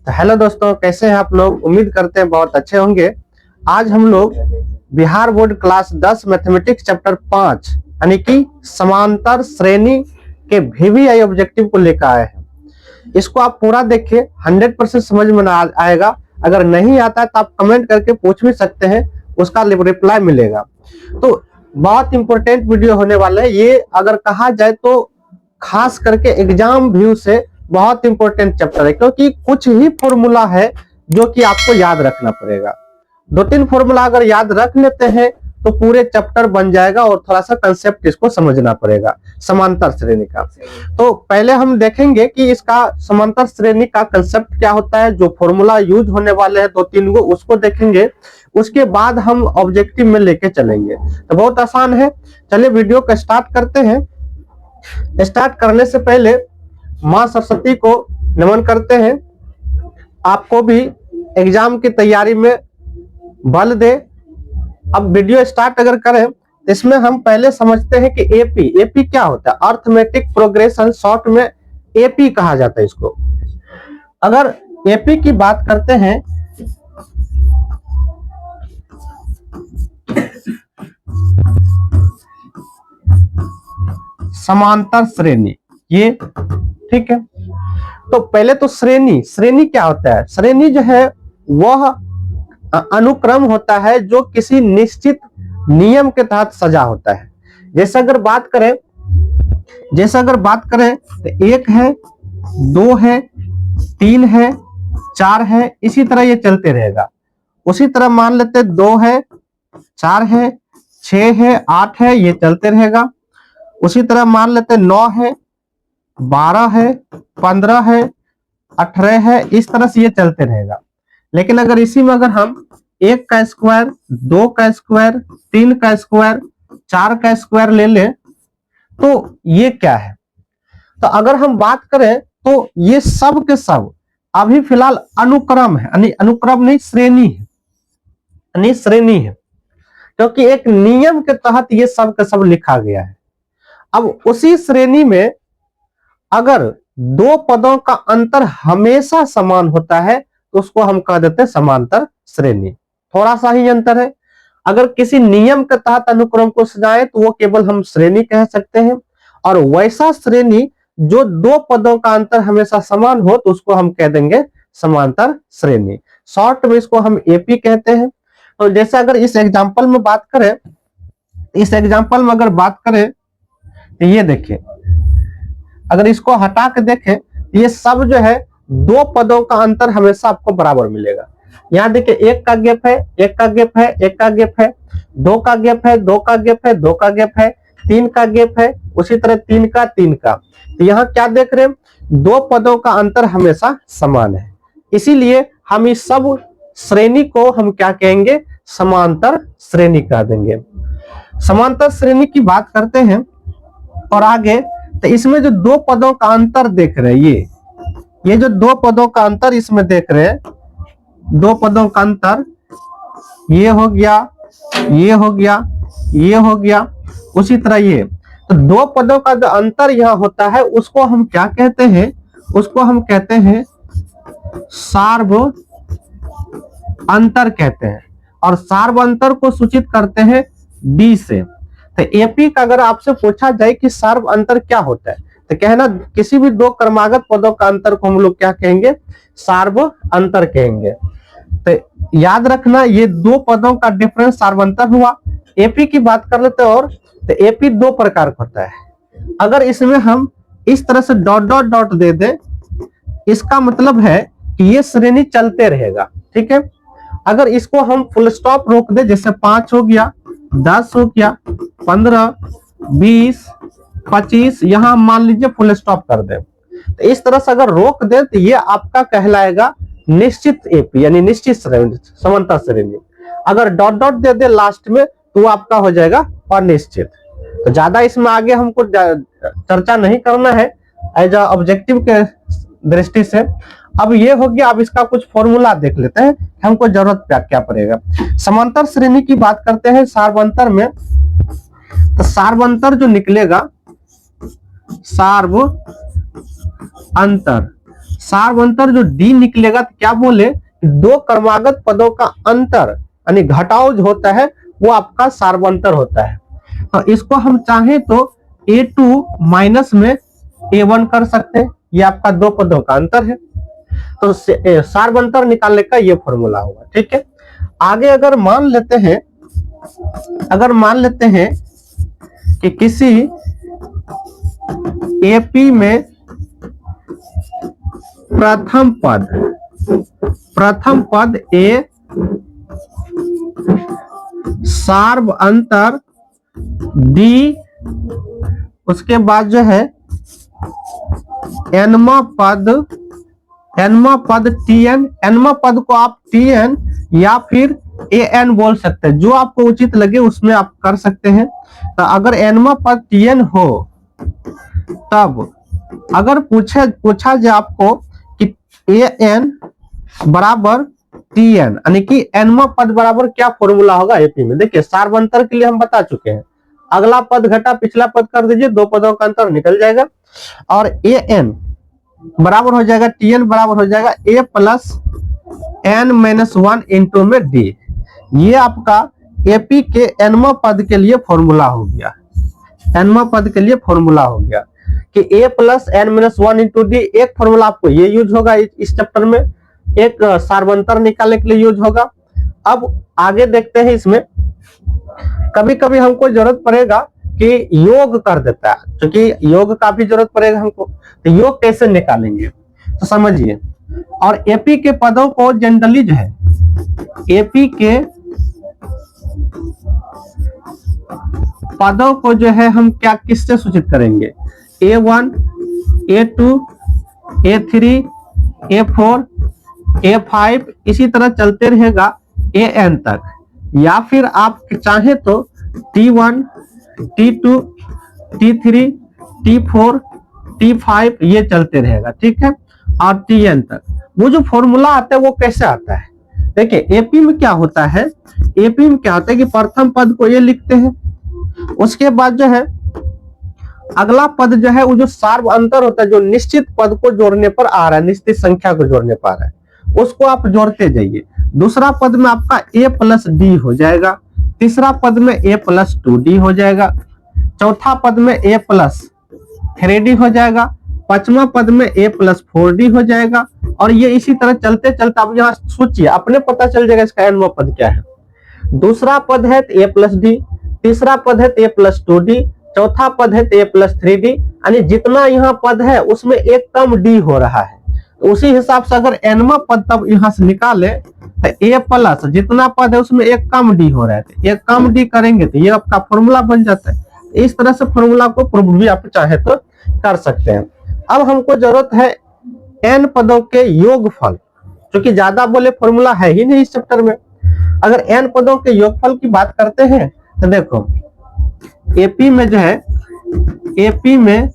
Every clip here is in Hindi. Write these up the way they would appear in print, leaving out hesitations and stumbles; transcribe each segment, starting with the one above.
तो हेलो दोस्तों, कैसे हैं आप लोग। उम्मीद करते हैं बहुत अच्छे होंगे। आज हम लोग Bihar board class 10 mathematics chapter 5 यानी कि समांतर श्रेणी के वीवीआई ऑब्जेक्टिव को लेकर आए हैं। इसको आप पूरा देखिए, 100% समझ में आएगा। अगर नहीं आता है तो आप कमेंट करके पूछ भी सकते हैं, उसका रिप्लाई मिलेगा। तो बहुत इंपॉर्टेंट वीडियो होने वाला है ये। अगर कहा जाए तो खास करके एग्जाम व्यू से बहुत इंपॉर्टेंट चैप्टर है, क्योंकि कुछ ही फॉर्मूला है जो कि आपको याद रखना पड़ेगा। 2-3 फॉर्मूला अगर याद रख लेते हैं तो पूरे चैप्टर बन जाएगा, और थोड़ा सा कंसेप्ट इसको समझना पड़ेगा समांतर श्रेणी का। तो पहले हम देखेंगे कि इसका समांतर श्रेणी का कंसेप्ट क्या होता है, जो फॉर्मूला यूज होने वाले हैं 2-3 गो उसको देखेंगे। उसके बाद हम ऑब्जेक्टिव में लेके चलेंगे। तो बहुत आसान है, चलिए वीडियो को स्टार्ट करते हैं। स्टार्ट करने से पहले मां सरस्वती को नमन करते हैं, आपको भी एग्जाम की तैयारी में बल दे। अब वीडियो स्टार्ट अगर करें, इसमें हम पहले समझते हैं कि एपी क्या होता है। अर्थमेटिक प्रोग्रेशन, शॉर्ट में एपी कहा जाता है इसको। अगर एपी की बात करते हैं, समांतर श्रेणी, ये ठीक है। तो पहले तो श्रेणी क्या होता है। श्रेणी जो है वह अनुक्रम होता है जो किसी निश्चित नियम के तहत सजा होता है। जैसे अगर बात करें तो 1 है, 2 है, 3 है, 4 है, इसी तरह ये चलते रहेगा। उसी तरह मान लेते 2 है, 4 है, 6 है, 8 है, ये चलते रहेगा। उसी तरह मान लेते 9 है, 12 है, 15 है, 18 है, इस तरह से ये चलते रहेगा। लेकिन अगर इसी में अगर हम 1 का स्क्वायर, 2 का स्क्वायर, 3 का स्क्वायर, 4 का स्क्वायर ले लें तो ये क्या है। तो अगर हम बात करें तो ये सब के सब अभी फिलहाल अनुक्रम है, यानी अनुक्रम नहीं, श्रेणी है, यानी श्रेणी है, क्योंकि एक नियम के तहत ये सब के सब लिखा गया है। अब उसी श्रेणी में अगर 2 पदों का अंतर हमेशा समान होता है तो उसको हम कह देते हैं समांतर श्रेणी। थोड़ा सा ही अंतर है। अगर किसी नियम के तहत अनुक्रम को सजाए तो वो केवल हम श्रेणी कह सकते हैं, और वैसा श्रेणी जो 2 पदों का अंतर हमेशा समान हो तो उसको हम कह देंगे समांतर श्रेणी। शॉर्ट में इसको हम एपी कहते हैं। तो जैसे अगर इस एग्जाम्पल में बात करें, तो ये देखिए, अगर इसको हटा के देखें, ये सब जो है 2 पदों का अंतर हमेशा आपको बराबर मिलेगा। यहाँ देखिए 1 का गैप है, 1 का गैप है, 1 का गैप है, 2 का गैप है, 2 का गैप है, 2 का गैप है, 3 का गैप है, उसी तरह 3 का। तो यहाँ क्या देख रहे हैं, 2 पदों का अंतर हमेशा समान है। इसीलिए हम इस सब श्रेणी को हम क्या कहेंगे, समांतर श्रेणी कह देंगे। समांतर श्रेणी की बात करते हैं और आगे, तो इसमें जो 2 पदों का अंतर देख रहे हैं, ये जो 2 पदों का अंतर इसमें देख रहे हैं, 2 पदों का अंतर, ये हो गया, ये हो गया, ये हो गया, उसी तरह ये। तो 2 पदों का जो अंतर यहाँ होता है उसको हम क्या कहते हैं, उसको हम कहते हैं सार्व अंतर कहते हैं, और सार्व अंतर को सूचित करते हैं डी से। तो एपी का अगर आपसे पूछा जाए कि सार्व अंतर क्या होता है, तो कहना किसी भी 2 क्रमागत पदों का अंतर को हम लोग क्या कहेंगे, सार्व अंतर कहेंगे। तो याद रखना, ये 2 पदों का डिफरेंस सार्व अंतर हुआ। एपी की बात कर लेते हैं, और तो एपी 2 प्रकार का होता है। अगर इसमें हम इस तरह से डॉट डॉट डॉट दे दें, इसका मतलब है कि ये श्रेणी चलते रहेगा, ठीक है। अगर इसको हम फुल स्टॉप रोक दे, जैसे 5 हो गया, 10 हो गया, 15, 20, 25, यहां मान लीजिए फुल स्टॉप कर दे, तो इस तरह से अगर रोक दे तो ये आपका कहलाएगा निश्चित एपी, यानी निश्चित श्रेणी, समांतर श्रेणी। अगर डॉट डॉट दे दे लास्ट में तो वो आपका हो जाएगा अनिश्चित। तो ज्यादा इसमें आगे हमको चर्चा नहीं करना है एज ऑब्जेक्टिव के दृष्टि से। अब ये हो गया। अब इसका कुछ फॉर्मूला देख लेते हैं, हमको जरूरत क्या पड़ेगा। समांतर श्रेणी की बात करते हैं सार्व अंतर में, तो सार्व अंतर जो निकलेगा, सार्व अंतर, सार्वंतर जो डी निकलेगा तो क्या बोले, दो क्रमागत पदों का अंतर यानी घटाव जो होता है वो आपका सार्वंतर होता है। तो इसको हम चाहें तो A2 माइनस में A1 कर सकते हैं, ये आपका दो पदों का अंतर है। तो सार्वंतर निकालने का ये फॉर्मूला होगा। ठीक है, आगे अगर मान लेते हैं कि किसी AP में प्रथम पद A सार्व अंतर D, उसके बाद जो है nवा पद Tn, nवा पद को आप Tn या फिर An बोल सकते हैं, जो आपको उचित लगे उसमें आप कर सकते हैं। तो अगर nवा पद Tn हो, तब अगर पूछा जाए आपको कि An बराबर Tn यानी कि nवा पद बराबर क्या फॉर्मूला होगा एपी में, देखिए सार्वंतर के लिए हम बता चुके हैं, अगला पद घटा पिछला पद कर दीजिए, दो पदों का अंतर निकल जाएगा और An बराबर हो जाएगा, Tn बराबर हो जाएगा A प्लस n-1 इंटू में D। ये आपका एपी के nवा पद के लिए फॉर्मूला हो गया, nवा पद के लिए फॉर्मूला हो गया कि A plus n-1 into D. एक फॉर्मूला आपको ये यूज होगा इस चैप्टर में, एक सार्वंतर निकालने के लिए यूज होगा। अब आगे देखते हैं, इसमें कभी कभी हमको जरूरत पड़ेगा कि योग कर देता है, क्योंकि योग का भी जरूरत पड़ेगा हमको, तो योग कैसे निकालेंगे तो समझिए। और एपी के पदों को जनरली जो है, एपी के पदों को जो है हम क्या किससे सूचित करेंगे, A1, A2, A3, A4, A5 इसी तरह चलते रहेगा AN तक, या फिर आप चाहे तो T1, T2, T3, T4, T5 ये चलते रहेगा। ठीक है, और Tn तक। वो जो फॉर्मूला आता है वो कैसे आता है, देखिए एपी में क्या होता है, एपी में क्या होता है कि प्रथम पद को ये लिखते हैं, उसके बाद जो है अगला पद जो है वो जो सार्व अंतर होता है, जो निश्चित पद को जोड़ने पर आ रहा है, निश्चित संख्या को जोड़ने पर आ रहा है, उसको आप जोड़ते जाइए। दूसरा पद में आपका A प्लस डी हो जाएगा, तीसरा पद में A प्लस 2D हो जाएगा, चौथा पद में A प्लस 3D हो जाएगा, पांचवा पद में A प्लस 4D हो जाएगा, और ये इसी तरह चलते चलते आप यहाँ सोचिए, अपने पता चल जाएगा इसका nवा पद क्या है। दूसरा पद है A प्लस डी, तीसरा पद है A प्लस 2D, चौथा पद है A प्लस 3D, यानी जितना यहाँ पद है उसमें एक कम D हो रहा है। तो उसी हिसाब से अगर nवा पद तब यहाँ से निकाले तो A प्लस जितना पद है उसमें एक कम D हो रहा है, एक कम D करेंगे तो ये आपका फॉर्मूला बन जाता है। इस तरह से फॉर्मूला को प्रूव भी आप चाहे तो कर सकते हैं। अब हमको जरूरत है n पदों के योगफल, क्योंकि ज्यादा बोले फॉर्मूला है ही नहीं इस चैप्टर में। अगर n पदों के योगफल की बात करते हैं तो देखो एपी में जो है, एपी में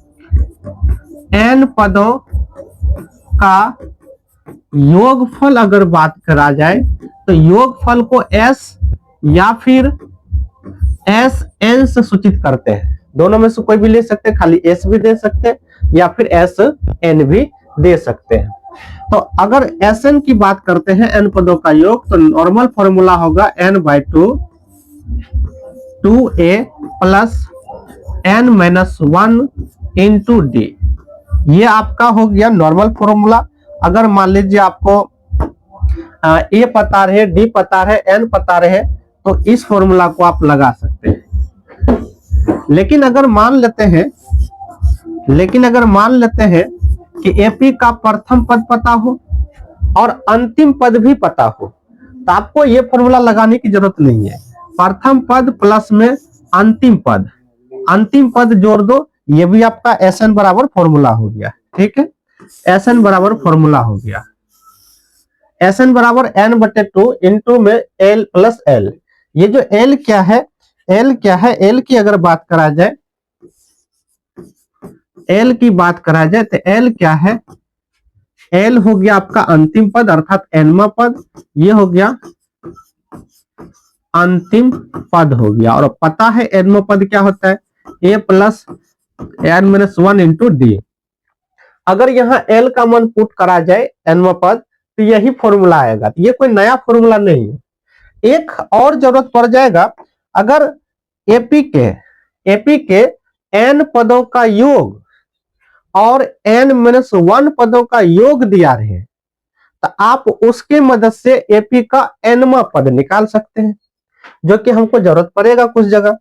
n पदों का योगफल अगर बात करा जाए तो योगफल को s या फिर Sn से सूचित करते हैं, दोनों में से कोई भी ले सकते हैं, खाली S भी दे सकते हैं या फिर Sn भी दे सकते हैं। तो अगर Sn की बात करते हैं n पदों का योग, तो नॉर्मल फॉर्मूला होगा n/2 2a plus n-1 into D. ये आपका हो गया नॉर्मल फॉर्मूला। अगर मान लीजिए आपको A पता रहे, D पता रहे, N पता रहे, तो इस फॉर्मूला को आप लगा सकते हैं। लेकिन अगर मान लेते हैं कि एपी का प्रथम पद पता हो और अंतिम पद भी पता हो, तो आपको ये फॉर्मूला लगाने की जरूरत नहीं है। प्रथम पद प्लस में अंतिम पद जोड़ दो, ये भी आपका Sn बराबर फॉर्मूला हो गया। ठीक है, Sn बराबर फॉर्मूला हो गया, Sn बराबर n/2 इंटू में L प्लस L। ये जो L क्या है, L की अगर बात करा जाए, L की बात करा जाए तो L क्या है, L हो गया आपका अंतिम पद अर्थात nवा पद, ये हो गया अंतिम पद हो गया। और पता है nवा पद क्या होता है, A plus n-1 into D. अगर यहाँ एल का मान पुट करा जाए nवां पद तो यही फॉर्मूला आएगा। तो ये कोई नया फॉर्मूला नहीं है। एक और जरूरत पड़ जाएगा, अगर एपी के n पदों का योग और n-1 पदों का योग दिया रहे तो आप उसके मदद से एपी का nवां पद निकाल सकते हैं, जो कि हमको जरूरत पड़ेगा कुछ जगह।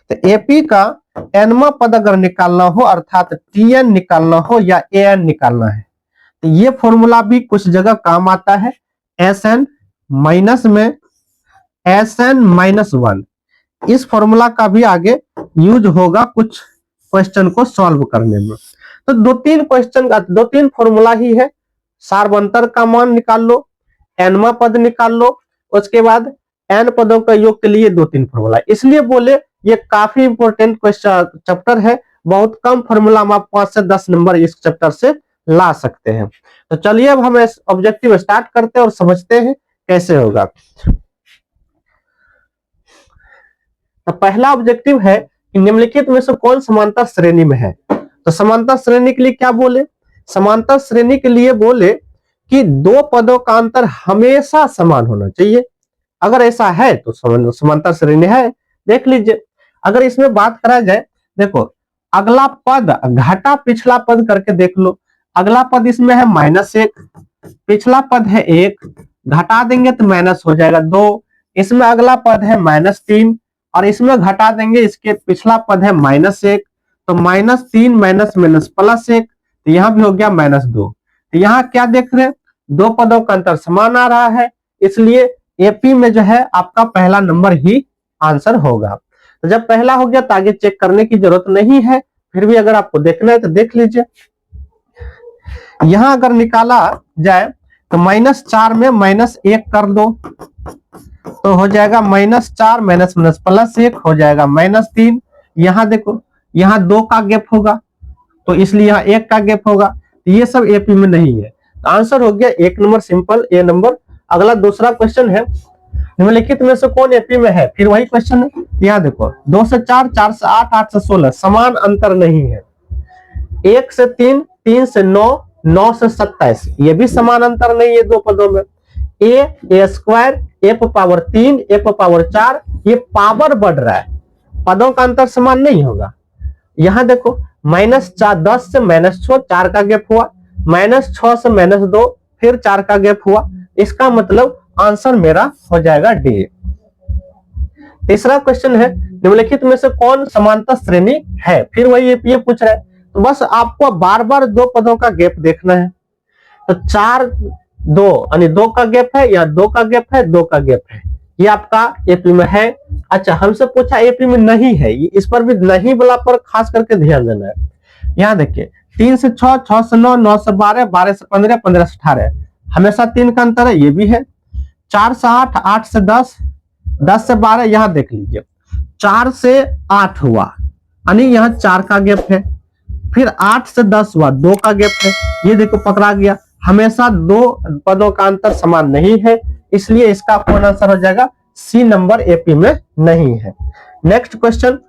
तो एपी का nवां पद अगर निकालना हो अर्थात tn निकालना हो या an निकालना है तो ये फॉर्मूला भी कुछ जगह काम आता है। Sn माइनस में Sn-1 इस फॉर्मूला का भी आगे यूज होगा कुछ क्वेश्चन को सॉल्व करने में। तो दो तीन फॉर्मूला ही है। सार्वंतर का मान निकाल लो, nवां पद निकाल लो, उसके बाद n पदों का योग के लिए 2-3 फॉर्मूला। इसलिए बोले ये काफी इंपॉर्टेंट क्वेश्चन चैप्टर है। बहुत कम फॉर्मूला में आप 5 से 10 नंबर इस चैप्टर से ला सकते हैं। तो चलिए अब हम ऑब्जेक्टिव स्टार्ट करते हैं और समझते हैं कैसे होगा। तो पहला ऑब्जेक्टिव है कि निम्नलिखित में से कौन समांतर श्रेणी में है। तो समांतर श्रेणी के लिए क्या बोले, समांतर श्रेणी के लिए बोले कि दो पदों का अंतर हमेशा समान होना चाहिए। अगर ऐसा है तो समांतर श्रेणी है। देख लीजिए, अगर इसमें बात करा जाए, देखो अगला पद घटा पिछला पद करके देख लो। अगला पद इसमें है -1, पिछला पद है 1, घटा देंगे तो माइनस हो जाएगा 2। इसमें अगला पद है -3 और इसमें घटा देंगे, इसके पिछला पद है -1, तो -3 माइनस माइनस +1, तो यहाँ भी हो गया -2। तो यहाँ क्या देख रहे हैं, दो पदों का अंतर समान आ रहा है, इसलिए एपी में जो है आपका पहला नंबर ही आंसर होगा। तो जब पहला हो गया तो आगे चेक करने की जरूरत नहीं है, फिर भी अगर आपको देखना है तो देख लीजिए। यहां अगर निकाला जाए तो -4 में -1 कर दो तो हो जाएगा -4 माइनस माइनस +1 हो जाएगा -3। यहां देखो, यहाँ 2 का गैप होगा तो इसलिए यहाँ 1 का गैप होगा। तो ये सब एपी में नहीं है, तो आंसर हो गया 1 नंबर, सिंपल ए नंबर। अगला दूसरा क्वेश्चन है, निम्नलिखित में से कौन एपी में है। फिर वही क्वेश्चन है, यहाँ देखो 2 से 4, 4 से 8, 8 से 16 समान अंतर नहीं है। 1 से 3, 3 से 9, 9 से 27 ये भी समान अंतर नहीं है दो पदों में। a स्क्वायर, a⁻3, a⁻4 ये पावर बढ़ रहा है, पदों का अंतर समान नहीं होगा। यहां देखो -10 से -6 4 का गैप हुआ, -6 से -2 फिर 4 का गैप हुआ, इसका मतलब आंसर मेरा हो जाएगा डी। तीसरा क्वेश्चन है, निम्नलिखित में से कौन समांतर श्रेणी है। फिर वही ये पूछ रहा है, तो बस आपको बार बार दो पदों का गैप देखना है। तो 4 2 यानी 2 का गैप है, या 2 का गैप है, 2 का गैप है, ये आपका एपी में है। अच्छा, हमसे पूछा एपी में नहीं है, इस पर भी नहीं वाला पर खास करके ध्यान देना है। यहाँ देखिए 3 से 6, 6 से 9, 9 से 12, 12 से 15, 15 से 18 हमेशा 3 का अंतर है, ये भी है। 4 से 8, 8 से 10, 10 से 12, यहाँ देख लीजिए 4 से 8 हुआ यानी यहाँ 4 का गैप है। फिर 8 से 10 हुआ, 2 का गैप है, ये देखो पकड़ा गया। हमेशा दो पदों का अंतर समान नहीं है, इसलिए इसका कौन आंसर हो जाएगा, सी नंबर एपी में नहीं है। नेक्स्ट क्वेश्चन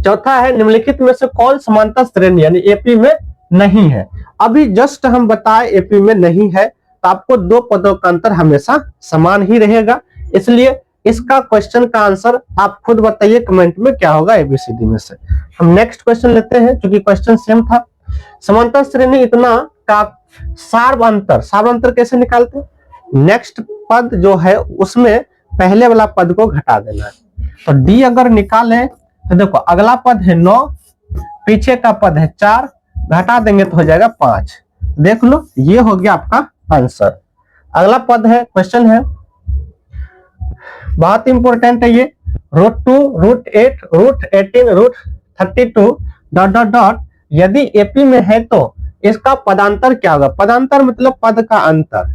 चौथा है, निम्नलिखित में से कौन समांतर श्रेणी यानी एपी में नहीं है। अभी जस्ट हम बताए एपी में नहीं है, तो आपको दो पदों का अंतर हमेशा समान ही रहेगा, इसलिए इसका क्वेश्चन का आंसर आप खुद बताइए कमेंट में क्या होगा एबीसीडी में से। हम नेक्स्ट क्वेश्चन लेते हैं, क्योंकि क्वेश्चन सेम था। समांतर श्रेणी इतना का सार्वंतर कैसे निकालते हैं। नेक्स्ट पद जो है उसमें पहले वाला पद को घटा देना है। तो डी अगर निकालें तो देखो अगला पद है 9, पीछे का पद है 4, घटा देंगे तो हो जाएगा 5। देख लो, ये हो गया आपका आंसर। अगला पद है, क्वेश्चन है बहुत इंपॉर्टेंट है ये, √2, √8, √18, √32 ... यदि एपी में है तो इसका पदांतर क्या होगा। पदांतर मतलब पद का अंतर।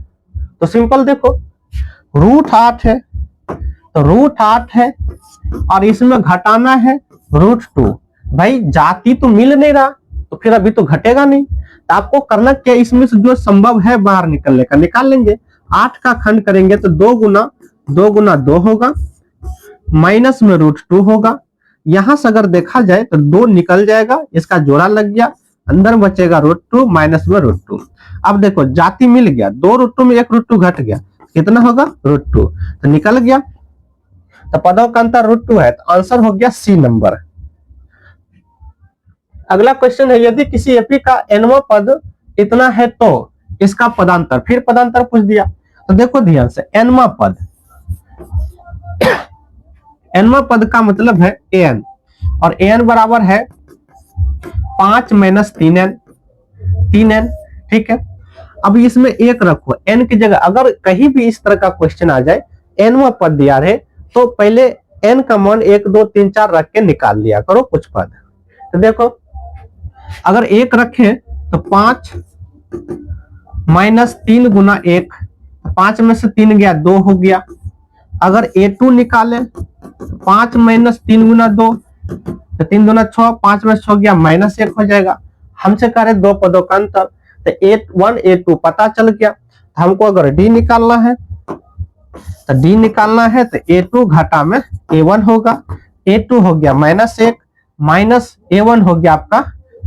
तो सिंपल देखो, √8 है तो √8 है और इसमें घटाना है √2। भाई जाति तो मिल नहीं रहा, तो फिर अभी तो घटेगा नहीं, तो आपको करना क्या, इसमें से जो संभव है बाहर निकलने का निकाल लेंगे। 8 का खंड करेंगे तो 2 गुना 2 होगा, माइनस में √2 होगा, यहां से अगर देखा जाए तो 2 निकल जाएगा, इसका जोड़ा लग गया, अंदर बचेगा √2 माइनस में √2। अब देखो जाति मिल गया, 2 √2 में 1 √2 घट गया, कितना होगा √2, तो निकल गया। तो पदों का अंतर √2 है, तो आंसर हो गया सी नंबर। अगला क्वेश्चन है, यदि किसी एपी का nवां पद इतना है तो इसका पदांतर, फिर पदांतर पूछ दिया। तो देखो ध्यान से, nवां पद, nवां पद का मतलब है an, और an बराबर है 5 माइनस 3n, 3n, ठीक है। अब इसमें एक रखो, n की जगह अगर कहीं भी इस तरह का क्वेश्चन आ जाए, nवां पद दिया रहे, तो पहले n का मान 1 2 3 4 रख के निकाल लिया करो कुछ पद। तो देखो अगर 1 रखे तो 5 माइनस 3 गुना 1, 5 में से 3 गया 2 हो गया। अगर a2 निकाले 5 माइनस 3 गुना 2, तो 3 दूना 6, 5 में 6 गया माइनस 1 हो जाएगा। हमसे कह रहे 2 पदों का अंतर, तो a1 a2 पता चल गया। हमको अगर d निकालना है, तो d निकालना है तो a2 घटा में a1 होगा, a2 हो गया -1 माइनस a1 हो गया आपका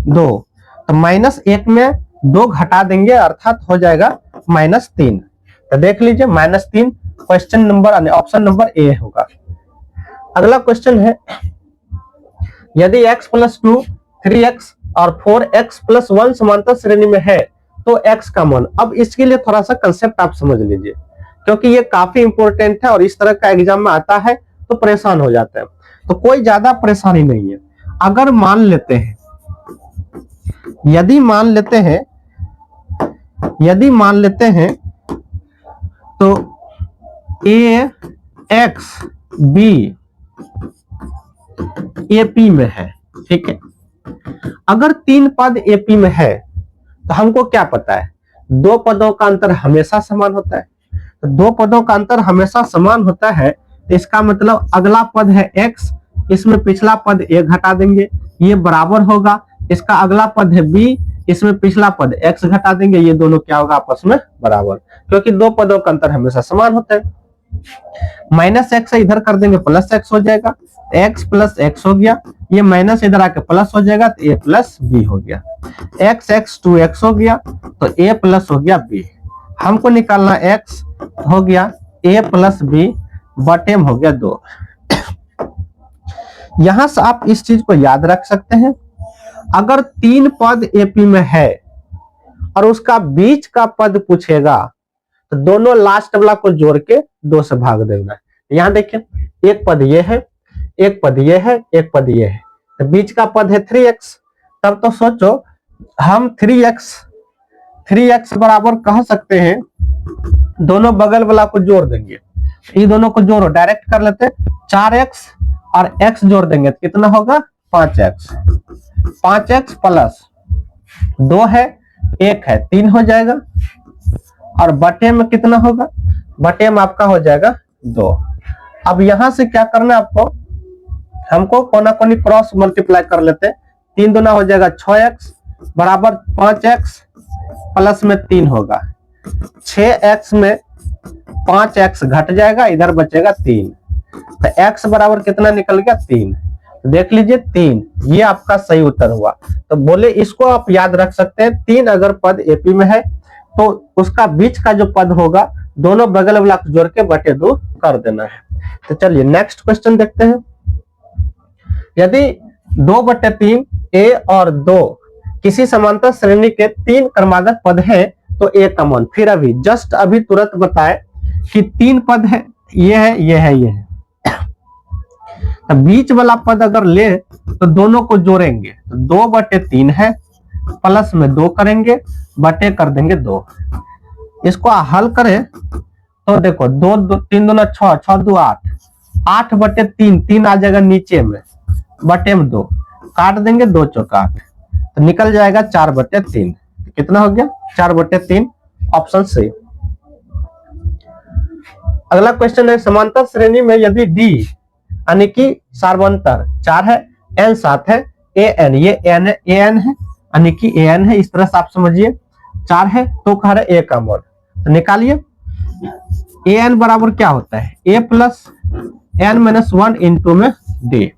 2, तो -1 में 2 घटा देंगे, अर्थात हो जाएगा -3। तो देख लीजिए -3 question number, option number A होगा। अगला क्वेश्चन है, यदि x + 2, 3x और 4x + 1 समांतर श्रेणी में है तो x का मान। अब इसके लिए थोड़ा सा कंसेप्ट आप समझ लीजिए, क्योंकि ये काफी इंपॉर्टेंट है और इस तरह का एग्जाम में आता है तो परेशान हो जाते हैं। तो कोई ज्यादा परेशानी नहीं है। अगर मान लेते हैं, यदि मान लेते हैं तो ax b AP में है, ठीक है। अगर 3 पद AP में है तो हमको क्या पता है, 2 पदों का अंतर हमेशा समान होता है। तो 2 पदों का अंतर हमेशा समान होता है, तो इसका मतलब अगला पद है x, इसमें पिछला पद a घटा देंगे, ये बराबर होगा। इसका अगला पद है b, इसमें पिछला पद x घटा देंगे, ये दोनों क्या होगा आपस में बराबर, क्योंकि 2 पदों का अंतर हमेशा समान होता है। -x इधर कर देंगे +x हो जाएगा, x + x हो गया, ये माइनस इधर आके प्लस हो जाएगा, तो a + b हो गया। x 2x हो गया, तो a प्लस हो गया b। हमको निकालना x हो गया a + b बटे में हो गया 2। यहां से आप इस चीज को याद रख सकते हैं, अगर 3 पद AP में है और उसका बीच का पद पूछेगा तो दोनों लास्ट वाला को जोड़ के 2 से भाग देना है। यहां देखिए, एक पद ये है, एक पद ये है, एक पद ये है, तो बीच का पद है 3x। तब तो सोचो हम 3x बराबर कह सकते हैं, दोनों बगल वाला को जोड़ देंगे, ये दोनों को जोड़ो, डायरेक्ट कर लेते हैं, 4x और x जोड़ देंगे तो कितना होगा 5x, 5x प्लस 2 है 1 है 3 हो जाएगा, और बटे में कितना होगा, बटे में आपका हो जाएगा 2। अब यहां से क्या करना है आपको, हमको कोना कोनी क्रॉस मल्टीप्लाई कर लेते हैं, 3 दूना हो जाएगा 6x बराबर 5x प्लस में 3 होगा, 6x में 5x घट जाएगा, इधर बचेगा 3, तो x बराबर कितना निकल गया 3। देख लीजिए 3, ये आपका सही उत्तर हुआ। तो बोले इसको आप याद रख सकते हैं, 3 अगर पद AP में है तो उसका बीच का जो पद होगा दोनों बगल वाला जोड़ के बटे 2 कर देना है। तो चलिए नेक्स्ट क्वेश्चन देखते हैं, यदि 2/3 a और 2 किसी समांतर श्रेणी के 3 क्रमागत पद है तो a का मान। फिर अभी तुरंत बताए कि 3 पद है, ये है, ये है, ये है, तो बीच वाला पद अगर ले तो दोनों को जोड़ेंगे, तो 2/3 है, प्लस में 2 करेंगे, बटे कर देंगे 2। इसको हल करें तो देखो 3 दूना 6, 6 2 8, 8/3, 3 आ जाएगा नीचे में, बटे में 2 काट देंगे, 2 चौका 8, तो निकल जाएगा 4/3। कितना हो गया 4/3, ऑप्शन सी। अगला क्वेश्चन है, समांतर श्रेणी में यदि D यानी कि सार्वंतर 4 है, n 7 है, an ये an है, यानी कि an है, इस तरह से आप समझिए, 4 है तो कह रहे a का मान। तो निकालिए, an बराबर क्या होता है, a + n - 1 इंटू में d।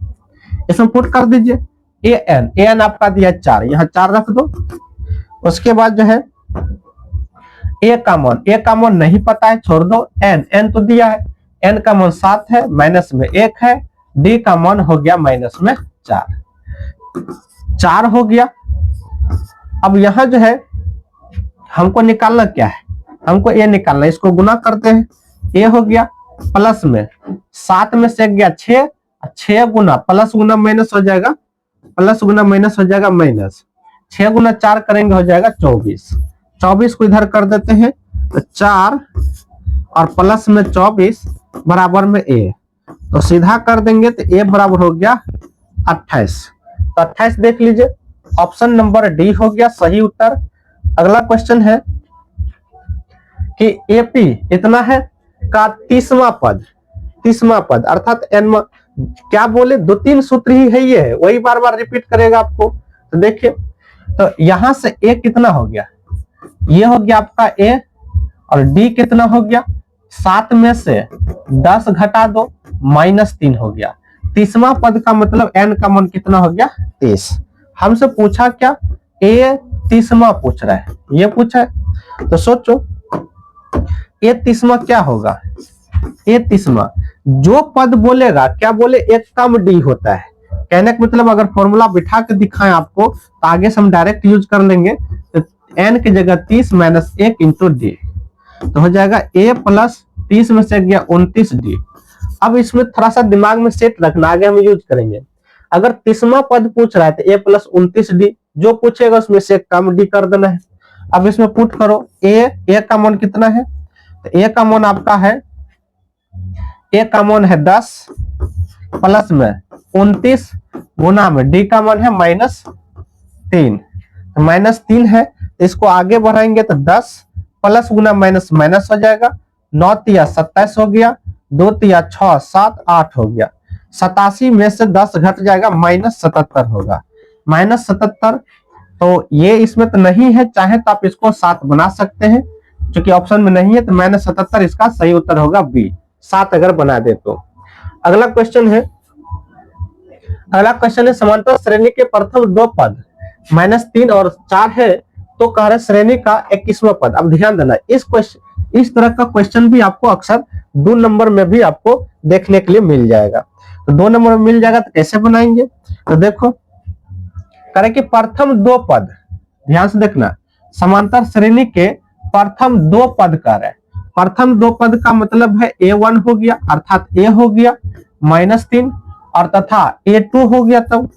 इसमें पुट कर दीजिए ए एन आपका दिया 4, यहाँ 4 रख दो। उसके बाद जो है ए का मान नहीं पता है, छोड़ दो। एन तो दिया है, एन का मान 7 है, माइनस में 1 है, डी का मान हो गया माइनस में 4 हो गया। अब यहां जो है हमको निकालना क्या है, हमको ए निकालना है, इसको गुना करते हैं। ए हो गया प्लस में 7 में से गया 6, 6 गुना प्लस गुना माइनस हो जाएगा, प्लस गुना माइनस हो जाएगा माइनस, 6 गुना 4 करेंगे हो जाएगा 24। 24 को इधर कर देते हैं तो 4 और प्लस में 24 बराबर में ए, तो सीधा कर देंगे तो ए बराबर हो गया 28। तो 28 देख लीजिए, ऑप्शन नंबर डी हो गया सही उत्तर। अगला क्वेश्चन है कि एपी इतना है का 30वां पद अर्थात एन, क्या बोले 2-3 सूत्र ही है, ये है वही बार बार रिपीट करेगा आपको। तो देखिए, तो यहां से ए कितना हो गया, ये हो गया आपका ए, और डी कितना हो गया 7 में से 10 घटा दो -3 हो गया। 30वां पद का मतलब एन का मान कितना हो गया 30। हमसे पूछा क्या, ए 30वां पूछ रहा है, ये पूछा है। तो सोचो ए 30वां क्या होगा, ए 30वां जो पद बोलेगा, क्या बोले एक कम डी होता है। कहने का मतलब अगर फॉर्मूला बिठा के दिखाएं आपको तो आगे से हम डायरेक्ट यूज कर लेंगे। तो एन की जगह 30 - 1 इंटू डी, तो हो जाएगा ए प्लस 30 में से गया 29 डी। अब इसमें थोड़ा सा दिमाग में सेट रखना, आगे हम यूज करेंगे। अगर 30वां पद पूछ रहा है तो ए प्लस 29 डी, जो पूछेगा उसमें से कम डी कर देना है। अब इसमें पुट करो ए का मान कितना है, तो ए का मान आपका है, ए का मान है 10 प्लस में 29 गुना में डी का मान है -3, तो -3 है, तो इसको आगे बढ़ाएंगे तो 10 प्लस गुना माइनस माइनस हो जाएगा, 9 तिया 27 हो गया, 2 तिया 6 7 8 हो गया, 87 में से 10 घट जाएगा -77 होगा, -77। तो ये इसमें तो नहीं है, चाहे तो आप इसको 7 बना सकते हैं, क्योंकि ऑप्शन में नहीं है, तो -77 इसका सही उत्तर होगा बी, 7 अगर बना दे तो। अगला क्वेश्चन है समांतर श्रेणी के प्रथम 2 पद -3 और 4 है, तो कह रहे श्रेणी का 21वां पद। अब ध्यान देना, इस तरह का क्वेश्चन भी आपको अक्सर 2 नंबर में भी आपको देखने के लिए मिल जाएगा। तो 2 नंबर में मिल जाएगा तो कैसे बनाएंगे, तो देखो करे कि प्रथम 2 पद, ध्यान से देखना, समांतर श्रेणी के प्रथम 2 पद कर रहे हैं। प्रथम 2 पद का मतलब है A1 हो गया, अर्थात A हो गया -3, और तथा A2 हो गया, तब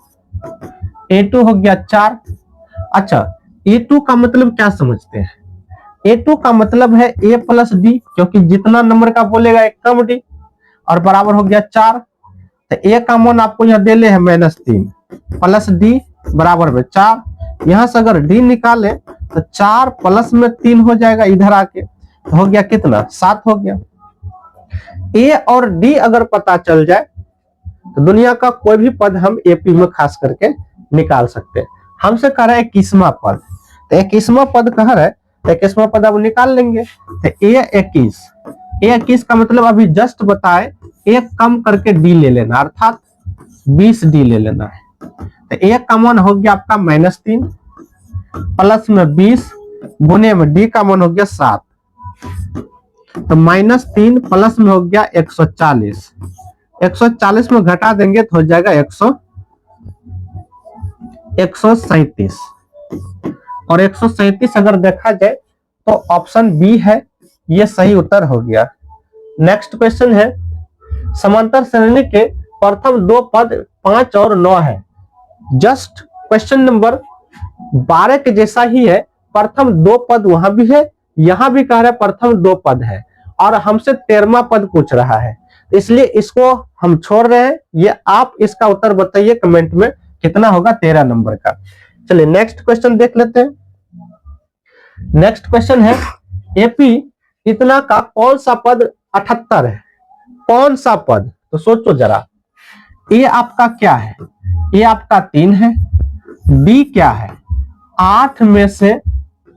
A2 हो गया 4। अच्छा, A2 का मतलब क्या समझते हैं, A2 का मतलब है A प्लस डी, क्योंकि जितना नंबर का बोलेगा एक कम डी, और बराबर हो गया 4। तो A का मान आपको यहाँ दे ले है -3 प्लस डी बराबर में 4। यहां से अगर डी निकाले तो 4 प्लस में 3 हो जाएगा, इधर आके तो हो गया कितना 7 हो गया। ए और डी अगर पता चल जाए तो दुनिया का कोई भी पद हम एपी में खास करके निकाल सकते हैं। हमसे कह रहा है 21वां पद, तो 21वां पद कह रहा है, तो 21वां पद अब निकाल लेंगे। तो ए21 का मतलब अभी जस्ट बताए, एक कम करके डी ले लेना, अर्थात 20 डी ले लेना है। तो ए का मान हो गया आपका -3 प्लस में 20 गुने में डी का मान हो गया 7, तो -3 प्लस में हो गया 140, 140 में घटा देंगे तो हो जाएगा 137, और 137 अगर देखा जाए तो ऑप्शन बी है, ये सही उत्तर हो गया। नेक्स्ट क्वेश्चन है समांतर श्रेणी के प्रथम 2 पद 5 और 9 है। जस्ट क्वेश्चन नंबर 12 के जैसा ही है, प्रथम 2 पद वहां भी है, यहां भी कह रहा है प्रथम 2 पद है, और हमसे 13वां पद पूछ रहा है, इसलिए इसको हम छोड़ रहे हैं। ये आप इसका उत्तर बताइए कमेंट में कितना होगा 13 नंबर का। चलिए नेक्स्ट क्वेश्चन देख लेते हैं। नेक्स्ट क्वेश्चन है एपी इतना का कौन सा पद 78 है, कौन सा पद, तो सोचो जरा। ए आपका क्या है, ए आपका 3 है, बी क्या है 8 में से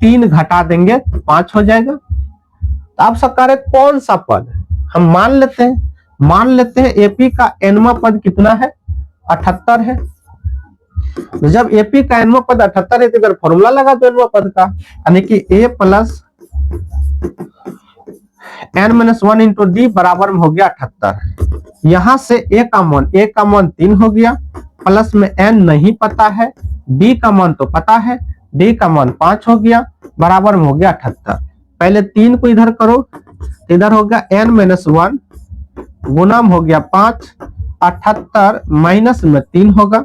3 घटा देंगे 5 हो जाएगा। तो आप सब कह रहे कौन सा पद, हम मान लेते हैं एपी का एनवा पद कितना है 78 है। तो जब एपी का एनवा पद 78 है तो इधर फॉर्मूला लगा दो एनवा पद का, यानी कि A plus N minus 1 into D बराबर में हो गया 78। यहां से ए का मान 3 हो गया, प्लस में एन नहीं पता है, डी का मान तो पता है, डी का मान 5 हो गया, बराबर में हो गया 78। पहले 3 को इधर करो, इधर हो गया एन माइनस 1 गुना में हो गया 5, 78 माइनस में 3 होगा।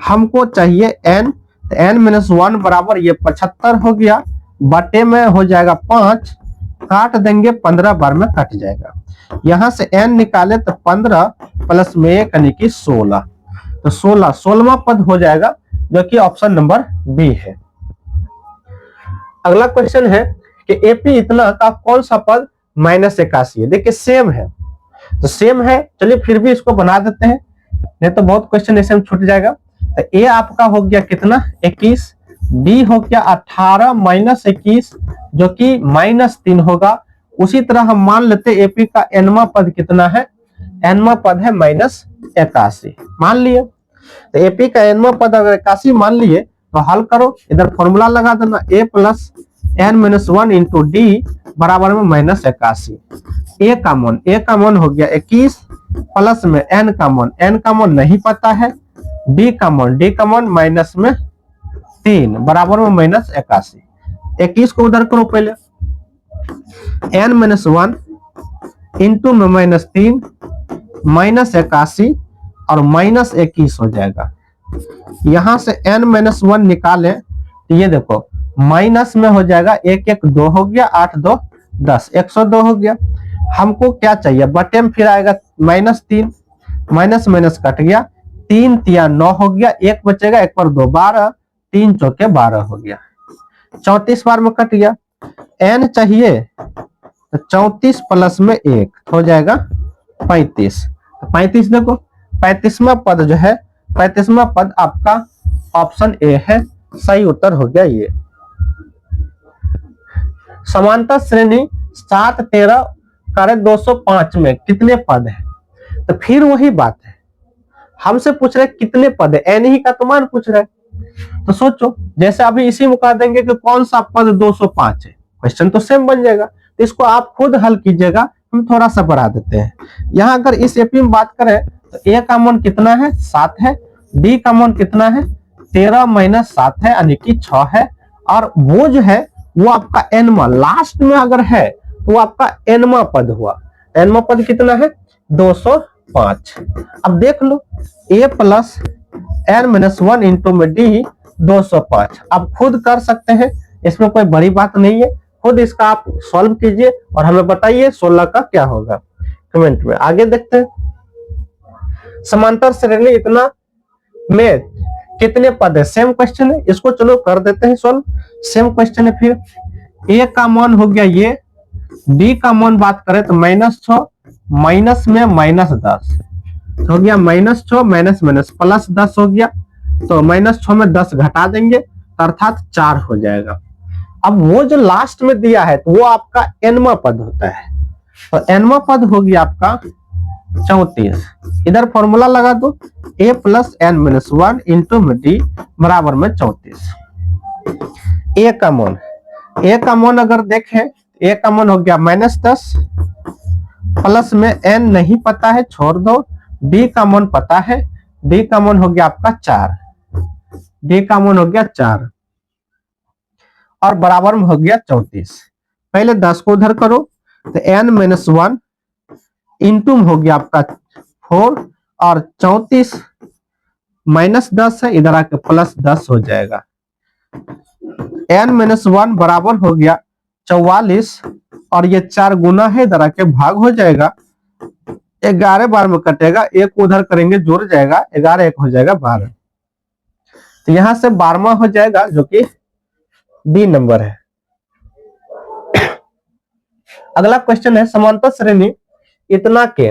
हमको चाहिए एन, तो एन माइनस 1 बराबर ये 75 हो गया, बटे में हो जाएगा 5, काट देंगे 15 बार में कट जाएगा। यहां से एन निकाले तो 15 प्लस में 1 यानी कि 16, तो 16वां पद हो जाएगा, जो कि ऑप्शन नंबर बी है। अगला क्वेश्चन है कि एपी इतना का कौन सा पद -81 है। देखिए सेम है, तो सेम है, चलिए फिर भी इसको बना देते हैं, नहीं तो बहुत क्वेश्चन ऐसे में छूट जाएगा। तो ए आपका हो गया कितना 21, डी हो गया 18 माइनस 21 जो कि -3 होगा। उसी तरह हम मान लेते एपी का एनवा पद कितना है, एनवा पद है -81 मान लिए। तो एपी का एनवा पद अगर 81 मान लिए तो हल करो, इधर फॉर्मूला लगा देना A plus N minus 1 into D बराबर में -81। ए का मान हो गया 21 प्लस में एन का मान नहीं पता है, डी का मान माइनस में 3 बराबर में -81। 21 को उधर करो पहले, एन माइनस 1 इंटू में -3 -81 और -21 हो जाएगा। यहां से n माइनस 1 निकाले तो ये देखो माइनस में हो जाएगा 1 1 2 हो गया, 8 2 10, 102 हो गया। हमको क्या चाहिए, बटे में फिर आएगा -3, माइनस माइनस कट गया, 3 3 9 हो गया, 1 बचेगा, 1 पर 2 12, 3 चौके 12 हो गया, 34 बार में कट गया। n चाहिए तो 34 प्लस में 1 हो जाएगा 35। 35 देखो 35वां पद जो है, 35वां पद आपका ऑप्शन ए है, सही उत्तर हो गया ये। समांतर श्रेणी 7 13 करे 205 में कितने पद है, तो फिर वही बात है, हमसे पूछ रहे कितने पद है, एन ही का तो मान पूछ रहे। तो सोचो जैसे अभी इसी में कह देंगे कि कौन सा पद 205 है, क्वेश्चन तो सेम बन जाएगा। तो इसको आप खुद हल कीजिएगा, हम थोड़ा सा बढ़ा देते हैं। यहाँ अगर इस एपी में बात करें तो ए का मान कितना है 7 है, डी का मान कितना है 13 माइनस 7 है यानी कि 6 है, और वो जो है वो आपका एनवा लास्ट में अगर है तो वो आपका एनवा पद हुआ। एनवा पद कितना है 205। अब देख लो ए प्लस एन माइनस 1 इंटू में डी 205, आप खुद कर सकते हैं, इसमें कोई बड़ी बात नहीं है। खुद इसका आप सॉल्व कीजिए और हमें बताइए 16 का क्या होगा कमेंट में। आगे देखते हैं समांतर श्रेणी इतना में कितने पद है, सेम क्वेश्चन है, इसको चलो कर देते हैं सॉल्व। सेम क्वेश्चन है, फिर ए का मान हो गया ये, डी का मान बात करें तो -6 माइनस में -10 हो गया, -6 माइनस माइनस प्लस 10 हो गया, तो -6 में 10 घटा देंगे अर्थात 4 हो जाएगा। अब वो जो लास्ट में दिया है तो वो आपका एनवा पद होता है, तो एनवा पद हो गया आपका 34। इधर फॉर्मूला लगा दो A plus N minus 1 into में डी बराबर में 34। ए का मान अगर देखें, ए का मान हो गया -10 प्लस में एन नहीं पता है छोड़ दो, डी का मान पता है, डी का मान हो गया आपका 4, डी का मान हो गया 4 और बराबर में हो गया 34। पहले 10 को उधर करो तो n माइनस 1 इंटू हो गया आपका 4 और 34 -10 है, इधर आके +10 हो जाएगा। n माइनस 1 बराबर हो गया 44 और ये 4 गुना है, इधर आके भाग हो जाएगा, 11 बार में कटेगा, एक उधर करेंगे जुड़ जाएगा, 11 1 हो जाएगा 12, तो यहां से 12वां हो जाएगा जो कि डी नंबर है। अगला क्वेश्चन है समांतर श्रेणी इतना के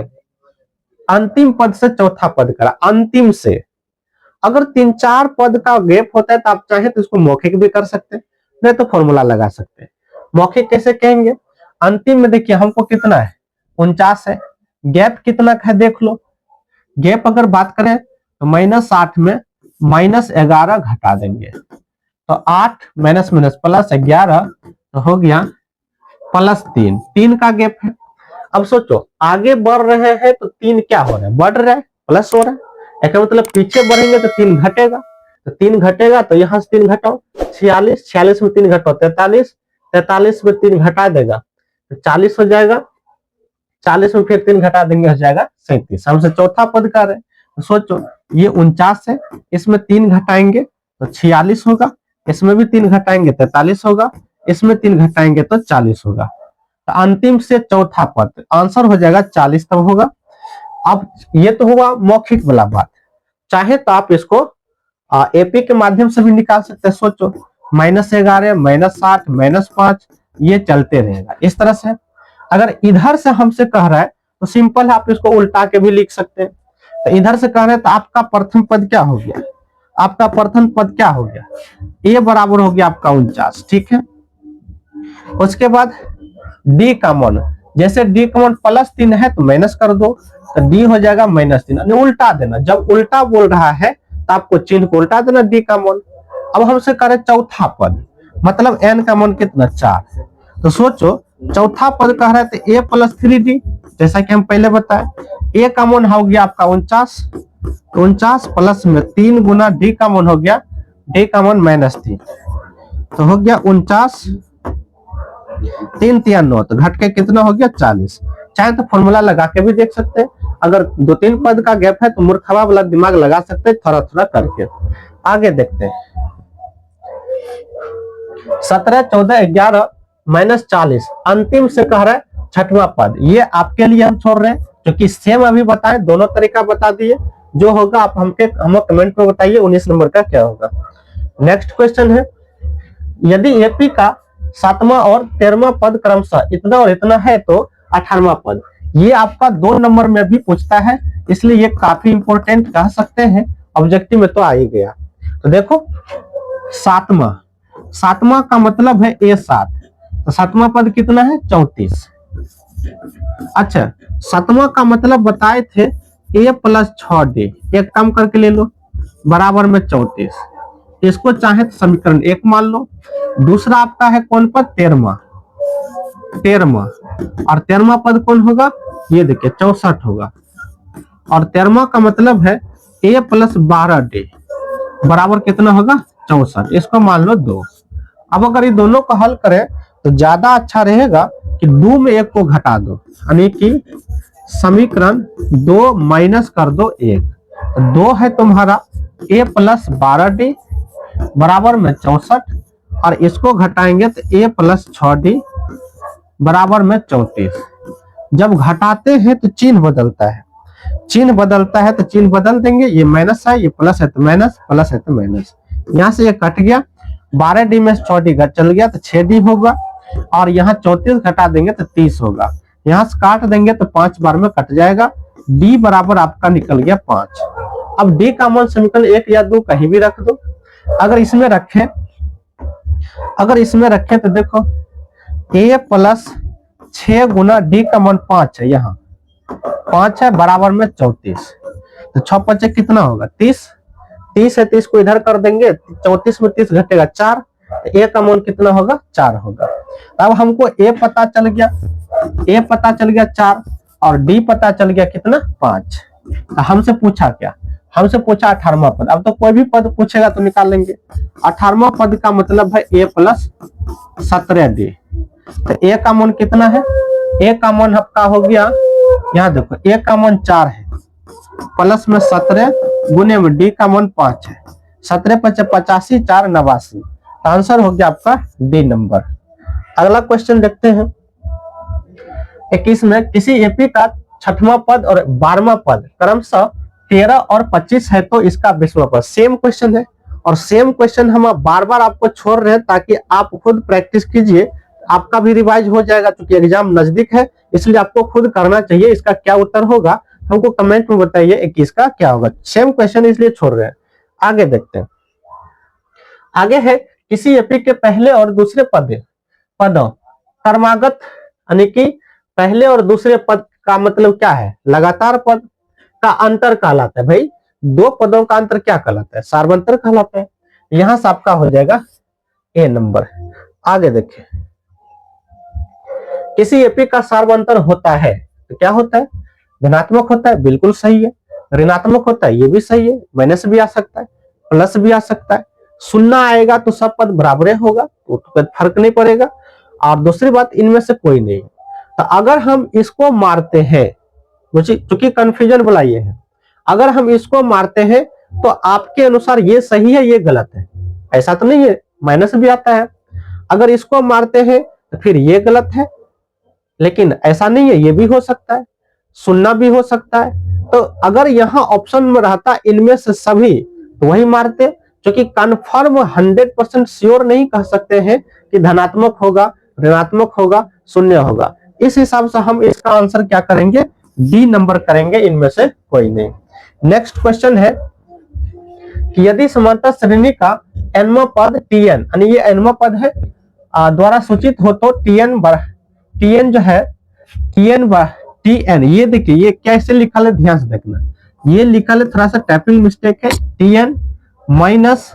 अंतिम पद से चौथा पद करा, अंतिम से अगर 3-4 पद का गैप होता है तो आप चाहे तो इसको मौखिक भी कर सकते हैं, नहीं तो फॉर्मूला लगा सकते हैं। मौखिक कैसे कहेंगे, अंतिम में देखिए हमको कितना है 49 है, गैप कितना है देख लो। गैप अगर बात करें तो -8 में -11 घटा देंगे, तो 8 माइनस माइनस +11 तो हो गया +3, 3 का गैप है। अब सोचो आगे बढ़ रहे हैं तो 3 क्या हो रहा है, बढ़ रहा है, प्लस हो रहा है, इसका मतलब पीछे बढ़ेंगे तो 3 घटेगा, तो 3 घटेगा तो यहाँ से 3 घटाओ 46, 46 में 3 घटाओ 43, 43 में 3 घटा देगा तो 40 हो जाएगा, 40 में फिर 3 घटा देंगे हो जाएगा 37। हमसे चौथा पद कर रहे हैं तो सोचो ये 49 है, इसमें 3 घटाएंगे तो 46 होगा, इसमें भी 3 घटाएंगे 43 होगा, इसमें 3 घटाएंगे तो 40 होगा। तो अंतिम से चौथा पद आंसर हो जाएगा 40 तब होगा। अब ये तो हुआ मौखिक वाला बात, चाहे तो आप इसको एपी के माध्यम से भी निकाल सकते हैं। सोचो -11 -8 -5 ये चलते रहेगा इस तरह से। अगर इधर से हमसे कह रहा है तो सिंपल है, आप इसको उल्टा के भी लिख सकते हैं। तो इधर से कह रहे हैं तो आपका प्रथम पद क्या हो गया, आपका प्रथम पद क्या हो गया, ए बराबर हो गया आपका 49, ठीक है। उसके बाद डी कॉमन, जैसे डी कॉमन +3 है तो माइनस कर दो तो डी हो जाएगा -3, उल्टा देना, जब उल्टा बोल रहा है तो आपको चिन्ह को उल्टा देना, डी कॉमन। अब हमसे करे चौथा पद, मतलब एन कॉमन कितना 4, तो सोचो चौथा पद कह रहा है तो a + 3d, जैसा कि हम पहले बताए a कॉमन हो गया आपका 49, 49 प्लस में 3 गुना d कॉमन हो गया, d कॉमन -3 तो हो गया 49, 3 3 9 तो घट के कितना हो गया 40। चाहे तो फॉर्मूला लगा के भी देख सकते हैं, अगर 2-3 पद का गैप है तो मूर्खवा वाला दिमाग लगा सकते हैं थोड़ा थोड़ा करके। आगे देखते हैं 17 14 11 -40, अंतिम से कह रहा है छठवां पद, ये आपके लिए हम छोड़ रहे हैं क्योंकि सेम अभी बताएं, दोनों तरीका बता दिए, जो होगा आप हमें कमेंट में बताइए 19 नंबर का क्या होगा। नेक्स्ट क्वेश्चन है, यदि एपी का 7वां और 13वां पद क्रमशः इतना और इतना है तो 18वां पद, ये आपका 2 नंबर में भी पूछता है, इसलिए ये काफी इंपॉर्टेंट कह सकते हैं, ऑब्जेक्टिव में तो आ ही गया। तो देखो 7वां का मतलब है A7, तो 7वां पद कितना है 34। अच्छा 7वां का मतलब बताए थे a + 6d, एक काम करके ले लो बराबर में 34, इसको चाहे तो समीकरण 1 मान लो। दूसरा आपका है कौन पद 13वां, और 13वां पद कौन होगा, ये देखिए 64 होगा, और 13वां का मतलब है a + 12d बराबर कितना होगा 64, इसको मान लो 2। अब अगर ये दोनों को हल करें तो ज्यादा अच्छा रहेगा कि 2 में 1 को घटा दो, यानी कि समीकरण 2 माइनस कर दो 1, तो 2 है तुम्हारा a + 12d बराबर में 64, और इसको घटाएंगे तो a + 6d बराबर में 34। जब घटाते हैं तो चिन्ह बदलता है, चिन्ह बदलता है तो चिन्ह बदल देंगे, ये माइनस है, ये प्लस है तो माइनस, प्लस है तो माइनस, यहाँ से ये कट गया, 12d में 6d चल गया तो 6d होगा, और यहाँ 34 घटा देंगे तो 30 होगा, यहाँ से काट देंगे तो 5 बार में कट जाएगा, d बराबर आपका निकल गया 5। अब d का मान समीकरण 1 या 2 कहीं भी रख दो। अगर इसमें रखें तो देखो a + 6 गुना d का मान 5 है, यहाँ 5 है बराबर में 34, तो 6 5 कितना होगा 30, 30 है 30 को इधर कर देंगे, 34 में 30 घटेगा 4, तो a का मान कितना होगा 4 होगा। अब हमको a पता चल गया 4, और d पता चल गया कितना 5। तो हमसे पूछा क्या, हमसे पूछा 18वां पद, अब तो कोई भी पद पूछेगा तो निकाल लेंगे। 18वां पद का मतलब है a + 17d, तो a का मान कितना है, a का मान आपका हो गया, यहाँ देखो a का मान 4 है, प्लस में 17 गुने में d का मान 5 है, 17 × 5 = 85, 4 = 89, आंसर हो गया आपका डी नंबर। अगला क्वेश्चन देखते हैं 21 में, किसी एपी का 6वां पद और 12वां पद क्रमशः 13 और 25 है तो इसका 20वां पद। सेम क्वेश्चन है, और सेम क्वेश्चन हम बार बार आपको छोड़ रहे हैं ताकि आप खुद प्रैक्टिस कीजिए, आपका भी रिवाइज हो जाएगा, क्योंकि एग्जाम नजदीक है, इसलिए आपको खुद करना चाहिए। इसका क्या उत्तर होगा हमको कमेंट में बताइए, 21 का क्या होगा। सेम क्वेश्चन इसलिए छोड़ रहे हैं। आगे देखते हैं, आगे है किसी एपी के पहले और दूसरे पदों क्रमागत, यानी कि पहले और दूसरे पद का मतलब क्या है, लगातार पद का अंतर कहलाता है। भाई दो पदों का अंतर क्या कहलाता है? सार्वंतर कहलाता है। यहां से आपका हो जाएगा ए नंबर। आगे देखिए, किसी एपी का सार्वंतर होता है तो क्या होता है? धनात्मक होता है, बिल्कुल सही है। ऋणात्मक होता है, ये भी सही है। माइनस भी आ सकता है, प्लस भी आ सकता है। शून्य आएगा तो सब पद बराबर होगा, तो फर्क नहीं पड़ेगा। और दूसरी बात, इनमें से कोई नहीं। तो अगर हम इसको मारते हैं, चूंकि कंफ्यूजन वाला ये है, अगर हम इसको मारते हैं तो आपके अनुसार ये सही है, ये गलत है, ऐसा तो नहीं है, माइनस भी आता है। अगर इसको मारते हैं तो फिर ये गलत है, लेकिन ऐसा नहीं है, ये भी हो सकता है, शून्य भी हो सकता है। तो अगर यहाँ ऑप्शन में रहता इनमें से सभी तो वही मारते, क्योंकि कन्फर्म 100% श्योर नहीं कह सकते हैं कि धनात्मक होगा, ऋणात्मक होगा, शून्य होगा। इस हिसाब से हम इसका आंसर क्या करेंगे? डी नंबर करेंगे, इनमें से कोई नहीं। नेक्स्ट क्वेश्चन है कि यदि समांतर श्रेणी का nवां पद tn, यानी ये nवां पद है, द्वारा सूचित हो तो tn जो है tn, ये देखिए ये कैसे लिखा है, ध्यान से देखना। ये लिखा है, थोड़ा सा टाइपिंग मिस्टेक है, tn माइनस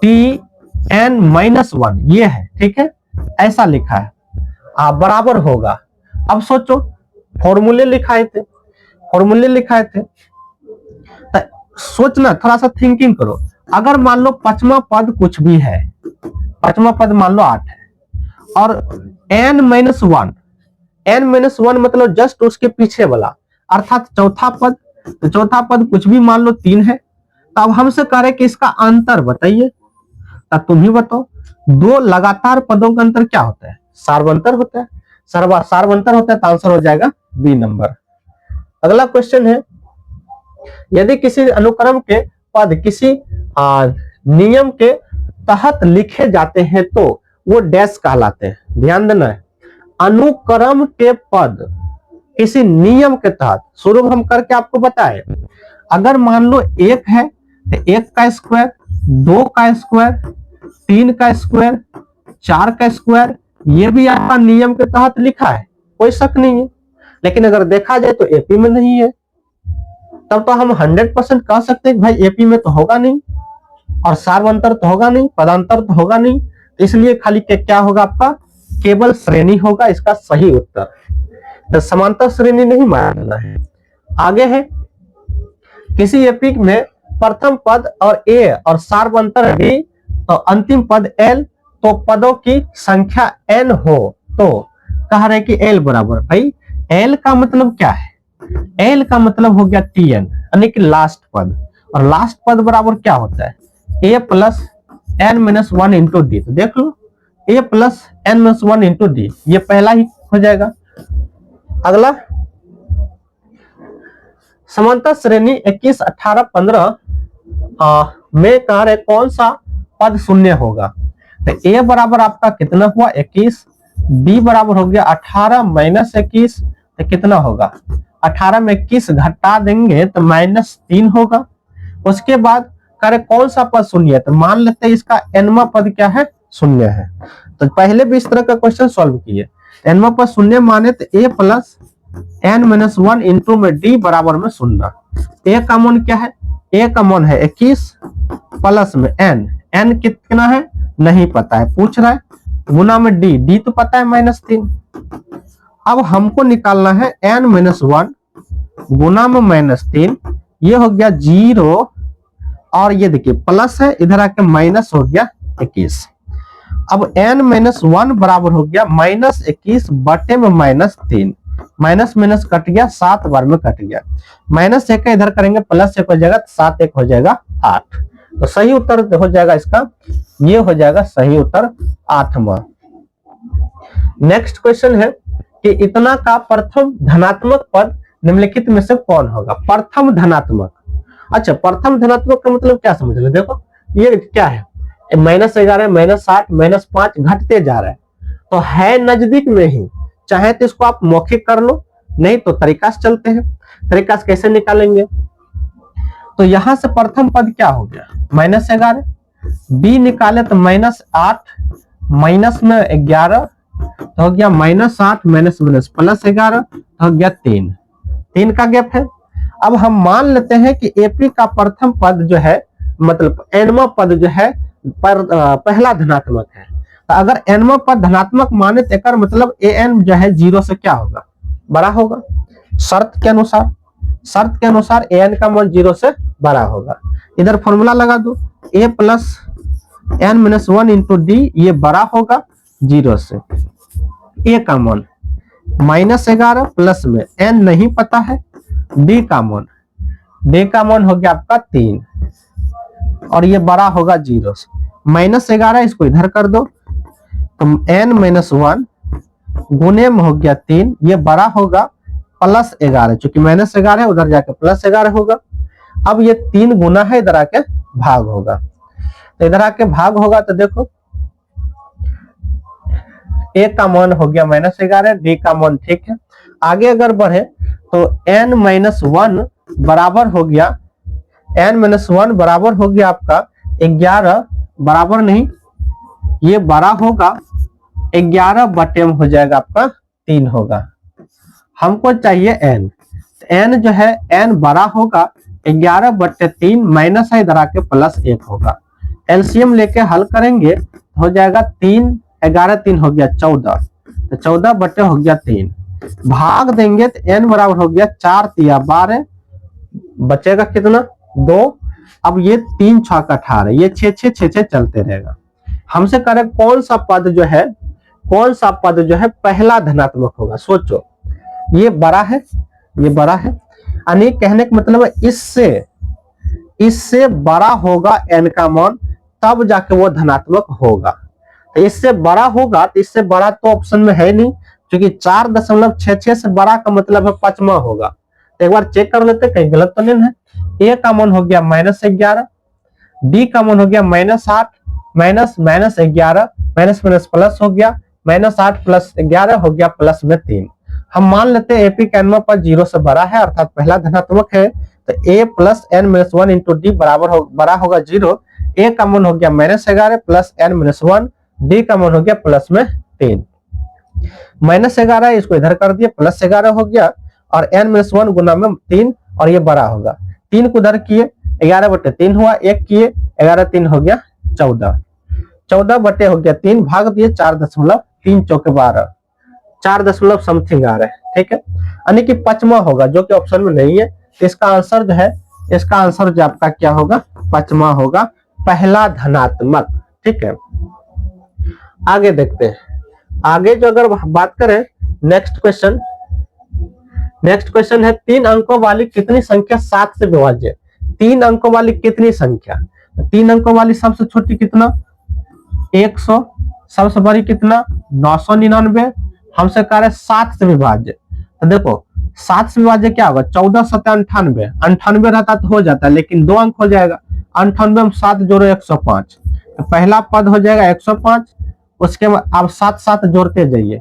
tn माइनस 1, ये है, ठीक है, ऐसा लिखा है, बराबर होगा। अब सोचो, फॉर्मूले लिखाए थे, सोचना, थोड़ा सा थिंकिंग करो। अगर मान लो पांचवा पद कुछ भी है, पांचवा पद मान लो 8 है, और n माइनस 1 मतलब जस्ट उसके पीछे वाला, अर्थात चौथा पद, तो चौथा पद कुछ भी मान लो 3 है। तो अब हमसे कह रहे कि इसका अंतर बताइए, तो तुम ही बताओ, दो लगातार पदों का अंतर क्या होता है? सार्वंतर होता है। सार्वंतर होता है, तो आंसर हो जाएगा बी नंबर। अगला क्वेश्चन है, यदि किसी अनुक्रम के पद किसी नियम के तहत लिखे जाते हैं तो वो डैश कहलाते हैं। ध्यान देना है, अनुक्रम के पद किसी नियम के तहत, शुरू हम करके आपको बताए, अगर मान लो 1 है तो 1 का स्क्वायर, 2 का स्क्वायर, 3 का स्क्वायर, 4 का स्क्वायर, ये भी आपका नियम के तहत लिखा है, कोई शक नहीं है। लेकिन अगर देखा जाए तो एपी में नहीं है, तब तो हम 100% कह सकते हैं कि भाई एपी में तो होगा नहीं, और सार्वंतर तो होगा नहीं, पदांतर तो होगा नहीं, इसलिए खाली क्या होगा आपका? केवल श्रेणी होगा इसका सही उत्तर। तो समांतर श्रेणी नहीं मानना है। आगे है, किसी एपी में प्रथम पद और ए और सार्वंतर डी तो अंतिम पद एल, तो पदों की संख्या n हो तो कह रहे कि l बराबर, भाई l का मतलब क्या है? l का मतलब हो गया tn, यानी कि लास्ट पद, और लास्ट पद बराबर क्या होता है? a plus n minus 1 into D. तो देख लो, a plus n minus 1 into D, ये पहला ही हो जाएगा। अगला, समांतर श्रेणी 21, 18, 15 में कह रहे कौन सा पद शून्य होगा? तो a बराबर आपका कितना हुआ? 21, b बराबर हो गया 18 माइनस 21, तो कितना होगा? 18 में 21 घटा देंगे तो -3 होगा। उसके बाद कह रहे कौन सा पद शून्य है? तो मान लेते हैं इसका nवां पद क्या है? शून्य है। तो पहले भी इस तरह का क्वेश्चन सॉल्व किए, nवां पद शून्य माने तो a plus n minus 1 into में d बराबर में 0। a का मान क्या है? a का मान है 21 प्लस में n कितना है नहीं पता है, पूछ रहा है, गुना में d तो पता है -3। अब हमको निकालना है n माइनस 1 गुना में -3, ये हो गया 0, और ये देखिए प्लस है, इधर आके माइनस हो गया 21। अब n माइनस 1 बराबर हो गया -21 बटे में -3, माइनस माइनस कट गया, 7 बार में कट गया, -1 इधर करेंगे, +1 हो जाएगा, 7 1 हो जाएगा 8। तो सही उत्तर हो जाएगा इसका, ये हो जाएगा सही उत्तर 8वां। नेक्स्ट क्वेश्चन है कि इतना का प्रथम धनात्मक पद निम्नलिखित में से कौन होगा? प्रथम धनात्मक, अच्छा प्रथम धनात्मक का मतलब क्या समझ लो, देखो ये क्या है, -11, -8, -5 घटते जा रहा है, तो है नजदीक में ही, चाहे तो इसको आप मौखिक कर लो, नहीं तो तरीका से चलते हैं। तरीका से कैसे निकालेंगे? तो यहां से प्रथम पद क्या हो गया? -11, b निकाले तो -8 माइनस में 11 तो हो गया -8 माइनस माइनस +11 तो हो गया 3 का गैप है। अब हम मान लेते हैं कि एपी का प्रथम पद जो है, मतलब एनवा पद जो है पहला धनात्मक है। तो अगर एनवा पद धनात्मक माने तो एकर मतलब ए एन जो है 0 से क्या होगा, बड़ा होगा। शर्त के अनुसार ए एन का मान 0 से बड़ा होगा। इधर फॉर्मूला लगा दो, A plus N minus 1 into D, ये बड़ा होगा 0 से। ए का मान -11 प्लस में एन नहीं पता है, डी का मान हो गया आपका 3 और ये बड़ा होगा 0 से। -11 इसको इधर कर दो तो n-1 गुने में हो गया 3, ये बड़ा होगा +11, चूंकि -11 है उधर जाके +11 होगा। अब ये 3 गुना है, इधर आके भाग होगा, तो इधर आके भाग होगा तो देखो ए का मान हो गया -11, डी का मान ठीक है। आगे अगर बढ़े तो n-1 बराबर हो गया, n-1 बराबर हो गया आपका 11, बराबर नहीं, ये बड़ा होगा 11 बटे में हो जाएगा आपका 3 होगा। हमको चाहिए n, n जो है n बड़ा होगा 11 बटे 3, माइनस है इधर आके +1 होगा। एलसीएम लेके हल करेंगे हो जाएगा 3, 11 3 हो गया 14, तो 14 बटे हो गया 3, भाग देंगे तो n बराबर हो गया 4 तिया 12, बचेगा कितना 2। अब ये 3 6 18, ये 6 6 6 6 चलते रहेगा। हमसे करे कौन सा पद जो है पहला धनात्मक होगा। सोचो ये बड़ा है, यानी कहने का मतलब है इससे बड़ा होगा n का मान, तब जाके वो धनात्मक होगा। तो इससे बड़ा होगा, तो इससे बड़ा तो ऑप्शन में है नहीं, क्योंकि 4.66 से बड़ा का मतलब है 5वां होगा। तो एक बार चेक कर लेते कहीं गलत तो नहीं है। ए का मान हो गया -11, डी का मान हो गया -8, -11 माइनस प्लस हो गया, -8 + 11 हो गया प्लस में 3। हम मान लेते हैं एपी का एनवा पद 0 से बड़ा है, अर्थात पहला धनात्मक है, तो a plus n-1 into D बड़ा होगा 0। ए का मान हो गया -11 प्लस n-1, डी का मान हो गया प्लस में 3। -11 इसको इधर कर दिए, +11 हो गया और n-1 गुना में 3 और ये बड़ा होगा। 3 को उधर किए 11 बटे 3 हुआ, 1 किए 11 3 हो गया 14, 14 बटे हो गया 3, भाग दिए 4.3 चौके 12, 4 समथिंग आ रहा है, ठीक है, यानी कि 5वां होगा, जो कि ऑप्शन में नहीं है। तो इसका आंसर जो आपका क्या होगा, 5वां होगा, पहला धनात्मक। ठीक है, आगे देखते हैं। आगे जो अगर बात करें नेक्स्ट क्वेश्चन है 3 अंकों वाली कितनी संख्या 7 से विभाज्य। 3 अंकों वाली कितनी संख्या, 3 अंकों वाली सबसे छोटी कितना 100, सबसे बड़ी कितना 999, हमसे कह रहे 7 से विभाज्य। तो देखो 7 से विभाज्य क्या होगा, 14 7 98, 98 रहता तो हो जाता, लेकिन 2 अंक हो जाएगा। 98 में 7 जोड़ो 105, तो पहला पद हो जाएगा 105, उसके बाद आप 7 7 जोड़ते जाइए,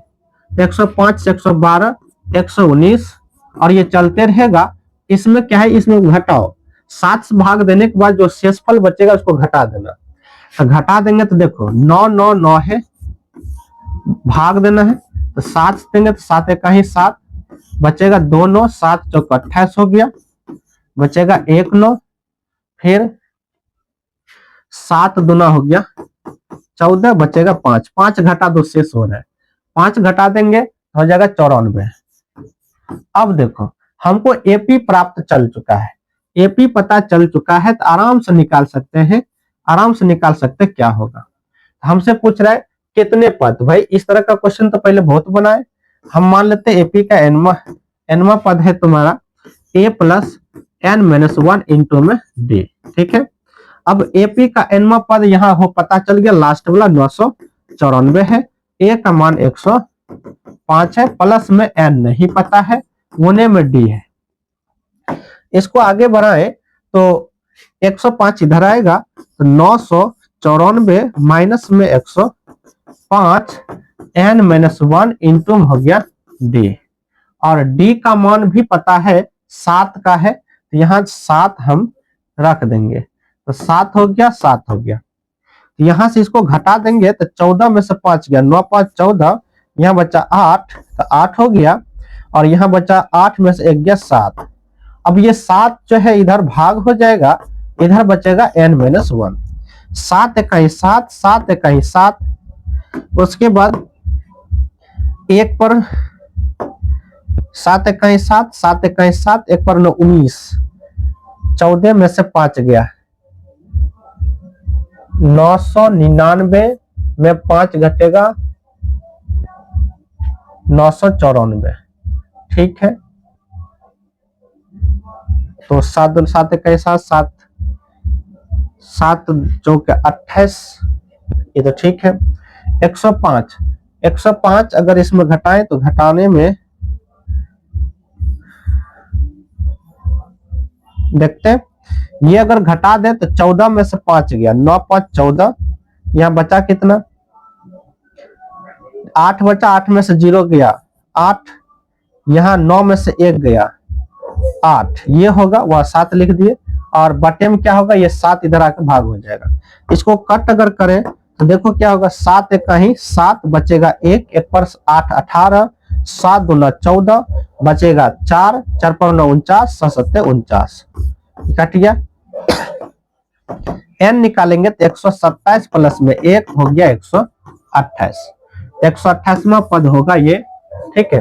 105 112 119 और ये चलते रहेगा। इसमें क्या है, इसमें घटाओ, 7 से भाग देने के बाद जो शेषफल बचेगा उसको घटा देना। तो घटा देंगे तो देखो 9 9 9 है, भाग देना है, तो 7 देंगे तो 7 1 ही 7, बचेगा 2 9, 7 चौक 28 हो गया, बचेगा 1 9, फिर 7 दूना हो गया 14, बचेगा 5, 5 घटा 2 शेष हो रहा है, 5 घटा देंगे हो जाएगा 94। अब देखो हमको एपी प्राप्त चल चुका है, एपी पता चल चुका है, तो आराम से निकाल सकते हैं, क्या होगा। हमसे पूछ रहा है कितने पद, भाई इस तरह का क्वेश्चन तो पहले बहुत बनाए। हम मान लेते हैं एपी का एनवा पद है तुम्हारा a प्लस n-1 इंटू में d। ठीक है, अब एपी का एनवा पद यहाँ हो पता चल गया, लास्ट वाला 994 है, a का मान 105 है, प्लस में n नहीं पता है, गुने में d है। इसको आगे बढ़ाए तो 105 इधर आएगा, तो 994 माइनस में 105 n-1 इंटू हो गया d, और d का मान भी पता है 7 का है, तो यहाँ 7 हम रख देंगे, तो 7 हो गया, 7 हो गया। तो यहाँ से इसको घटा देंगे तो 14 में से 5 गया, 9 5 14, यहाँ बचा 8, तो 8 हो गया, और यहाँ बचा 8 में से 1 गया 7, अब ये 7 जो है इधर भाग हो जाएगा, इधर बचेगा n-1। 7 इकाई 7, 7 इकाई 7, उसके बाद 1 पर 7 इकाई 7, 7 इकाई 7, 1 पर 9 19, 14 में से 5 गया, 999 में 5 घटेगा 994। ठीक है, तो 7 7 इकाई 7, 7 7 चौक 28, ये तो ठीक है। 105, 105 अगर इसमें घटाएं तो घटाने में देखते हैं, ये अगर घटा दे तो 14 में से 5 गया, 9 5 14, यहां बचा कितना 8 बचा, 8 में से 0 गया 8, यहां 9 में से 1 गया 8, ये होगा, वह 7 लिख दिए। और बटे में क्या होगा, ये 7 इधर आकर भाग हो जाएगा। इसको कट अगर करें तो देखो क्या होगा, 7 कहीं 7 बचेगा 1, 1 पर 8 18, 7 दूना 14, बचेगा 4, 4 पर 9 49, 7 7 49, कट गया। n निकालेंगे तो 127 प्लस में 1 हो गया 128, 128वां पद होगा ये। ठीक है,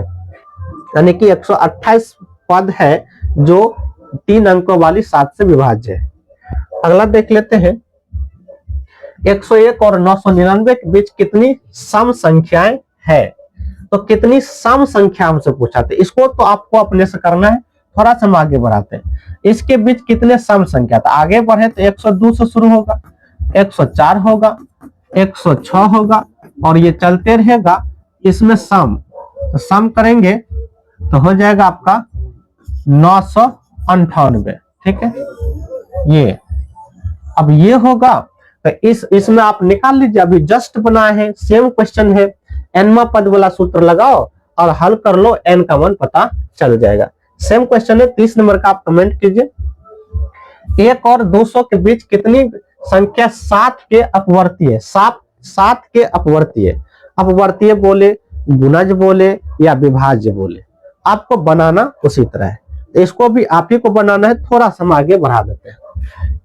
यानी कि 128 पद है जो 3 अंकों वाली 7 से विभाज्य है। अगला देख लेते हैं, 101 और 999 के बीच कितनी सम संख्याएं है। तो कितनी सम संख्या हमसे पूछा था, इसको तो आपको अपने से करना है। थोड़ा सा हम आगे बढ़ाते हैं, इसके बीच कितने सम संख्या था। आगे बढ़े तो 102 से शुरू होगा, 104 होगा, 106 होगा, और ये चलते रहेगा। इसमें सम, तो सम करेंगे तो हो जाएगा आपका 998। ठीक है, ये अब ये होगा तो इसमें आप निकाल लीजिए, अभी जस्ट बनाए हैं, सेम क्वेश्चन है। एनवा पद वाला सूत्र लगाओ और हल कर लो, एन का मान पता चल जाएगा। सेम क्वेश्चन है, 30 नंबर का आप कमेंट कीजिए। 1 और 200 के बीच कितनी संख्या 7 के अपवर्तीय, 7 के अपवर्तीय, अपवर्तीय बोले, गुणज बोले या विभाज्य बोले, आपको बनाना उसी तरह है। इसको भी आप ही को बनाना है, थोड़ा सा हम आगे बढ़ा देते हैं।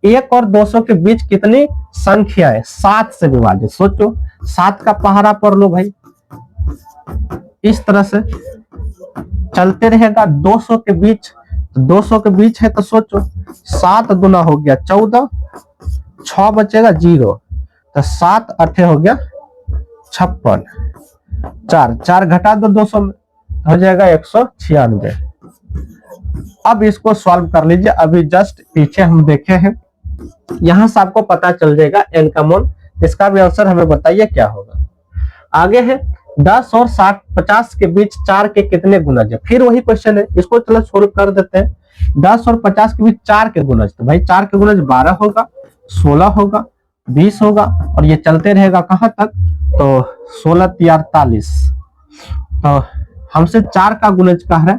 1 और 200 के बीच कितनी संख्याएं 7 से विभाजित, सोचो 7 का पहाड़ा पढ़ लो भाई, इस तरह से चलते रहेगा। 200 के बीच, 200 के बीच है तो सोचो 7 दूना हो गया 14, 6 बचेगा 0, तो 7 8 हो गया 56, 4 घटा दो 200 में हो जाएगा 196। अब इसको सॉल्व कर लीजिए, अभी जस्ट पीछे हम देखे हैं, यहां से आपको पता चल जाएगा एन का मान। इसका भी आंसर हमें बताइए क्या होगा। आगे है 10 और 50 के बीच 4 के कितने गुणज है। फिर वही क्वेश्चन है, इसको चलो सोल्व कर देते हैं। 10 और 50 के बीच 4 के गुणज, तो भाई 4 के गुणज 12 होगा, 16 होगा, 20 होगा, और ये चलते रहेगा कहां तक, तो 16 3 48, तो हमसे 4 का गुणज कह रहा है,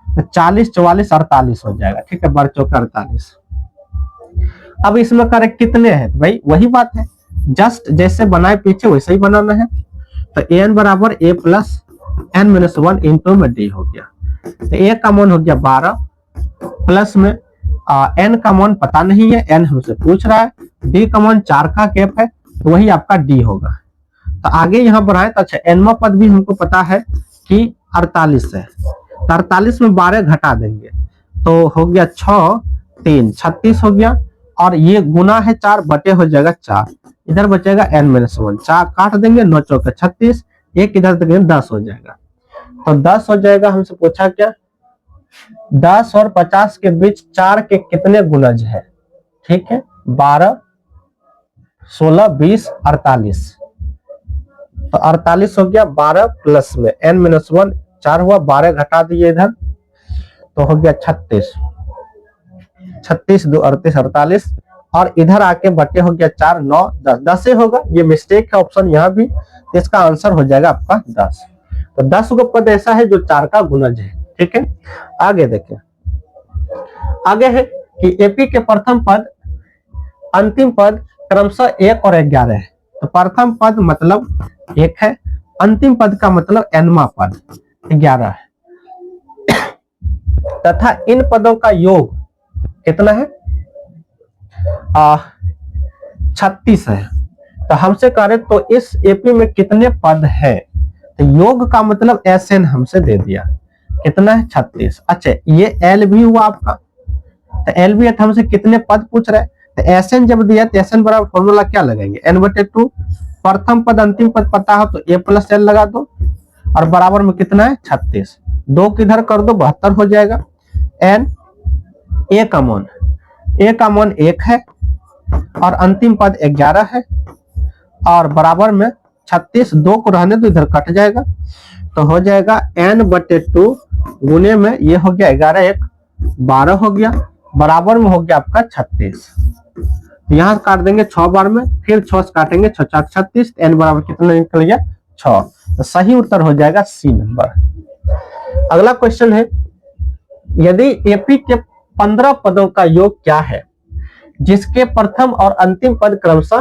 तो 40 44 48 हो जाएगा। ठीक है, 12 चौका 48। अब इसमें करेक्ट कितने हैं, तो भाई वही बात है, जस्ट जैसे बनाए पीछे वैसे ही बनाना है। तो एन बराबर ए प्लस n-1 इंटू में डी हो गया। तो ए का मान हो गया 12, प्लस में एन का मान पता नहीं है, एन हमसे पूछ रहा है, डी का मान 4 का कैप है, तो वही आपका डी होगा। तो आगे यहाँ बढ़ाए तो अच्छा, एनवा पद भी हमको पता है कि 48 है, तो 48 में 12 घटा देंगे तो हो गया 6 3 36 हो गया, और ये गुना है 4 बटे हो जाएगा 4, इधर बचेगा n-1, 4 काट देंगे, 9 चौका 36, 1 इधर देंगे 10 हो जाएगा। तो 10 हो जाएगा। हमसे पूछा क्या, 10 और 50 के बीच 4 के कितने गुणज है। ठीक है, 12 16 20 48, तो 48 हो गया, 12 प्लस में n-1 4 हुआ, 12 घटा दिए इधर तो हो गया 36, 36 2 38 48, और इधर आके बटे हो गया 4 9 10, 10 से होगा, ये मिस्टेक है ऑप्शन यहाँ भी, तो इसका आंसर हो जाएगा आपका 10। तो 10 को पद ऐसा है जो 4 का गुणज है। ठीक है, आगे देखें, आगे है कि एपी के प्रथम पद अंतिम पद क्रमशः 1 और 11 है। तो प्रथम पद मतलब 1 है, अंतिम पद का मतलब nवा पद 11 है। तथा इन पदों का योग कितना है 36 है। तो हमसे करें तो इस एपी में कितने पद है, तो योग का मतलब एसएन हमसे दे दिया कितना है 36। अच्छा ये एल भी हुआ आपका, तो एल भी है तो हमसे कितने पद पूछ रहे हैं, तो एसएन जब दिया तो एसएन बराबर फॉर्मूला क्या लगाएंगे n/2। प्रथम पद अंतिम पद पता हो तो a + l लगा दो और बराबर में कितना है 36। 2 किधर कर दो 72 हो जाएगा। n a का मान 1 है और अंतिम पद 11 है और बराबर में 36। 2 को रहने तो इधर कट जाएगा, तो हो जाएगा n/2 गुने में ये हो गया 11 1 12 हो गया, बराबर में हो गया आपका 36। यहाँ काट देंगे 6 बार में, फिर 6 से काटेंगे 6 4 36, n बराबर कितना निकल गया 6। तो सही उत्तर हो जाएगा सी नंबर। अगला क्वेश्चन है यदि एपी के 15 पदों का योग क्या है जिसके प्रथम और अंतिम पद क्रमशः,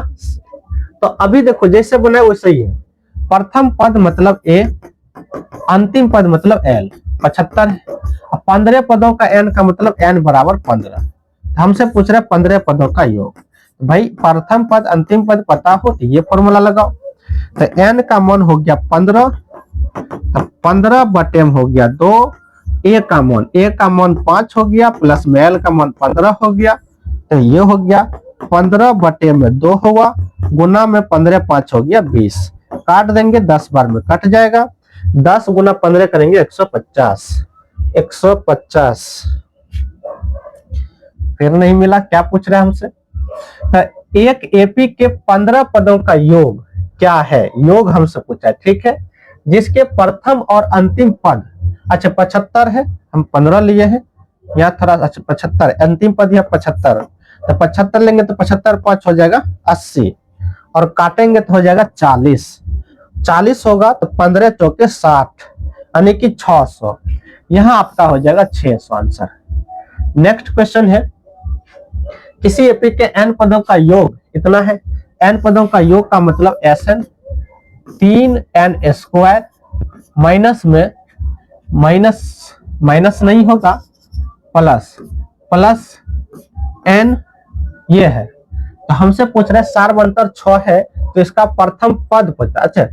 तो अभी देखो जैसे बनाए वैसे ही है। प्रथम पद मतलब a, अंतिम पद मतलब l, 75 है। 15 पदों का n का मतलब n बराबर 15। हमसे पूछ रहे 15 पदों का योग, भाई प्रथम पद अंतिम पद पता हो तो ये फॉर्मूला लगाओ। तो n का मान हो गया 15, तो 15 बटे में हो गया 2, a का मान 5 हो गया प्लस में l का मान 15 हो गया, तो ये हो गया 15 बटे में 2 हुआ गुना में 15 5 हो गया 20। काट देंगे 10 बार में कट जाएगा, 10 गुना 15 करेंगे 150। 150 फिर नहीं मिला, क्या पूछ रहा है हमसे, तो एक एपी के 15 पदों का योग क्या है, योग हमसे पूछा है, ठीक है, जिसके प्रथम और अंतिम पद, अच्छा 75 है हम 15 लिए हैं यहाँ थोड़ा, अच्छा 75 अंतिम पद यहाँ 75, तो 75 लेंगे तो 75 5 हो जाएगा 80 और काटेंगे तो हो जाएगा 40। 40 होगा तो 15 चौके 60 यानी कि 600, यहाँ आपका हो जाएगा 600 आंसर। नेक्स्ट क्वेश्चन है किसी एपी के n पदों का योग कितना है, n पदों का योग का मतलब Sn 3n² माइनस में माइनस नहीं होगा प्लस n ये है। तो हमसे पूछ रहे सार बंतर 6 है तो इसका प्रथम पद पता, अच्छा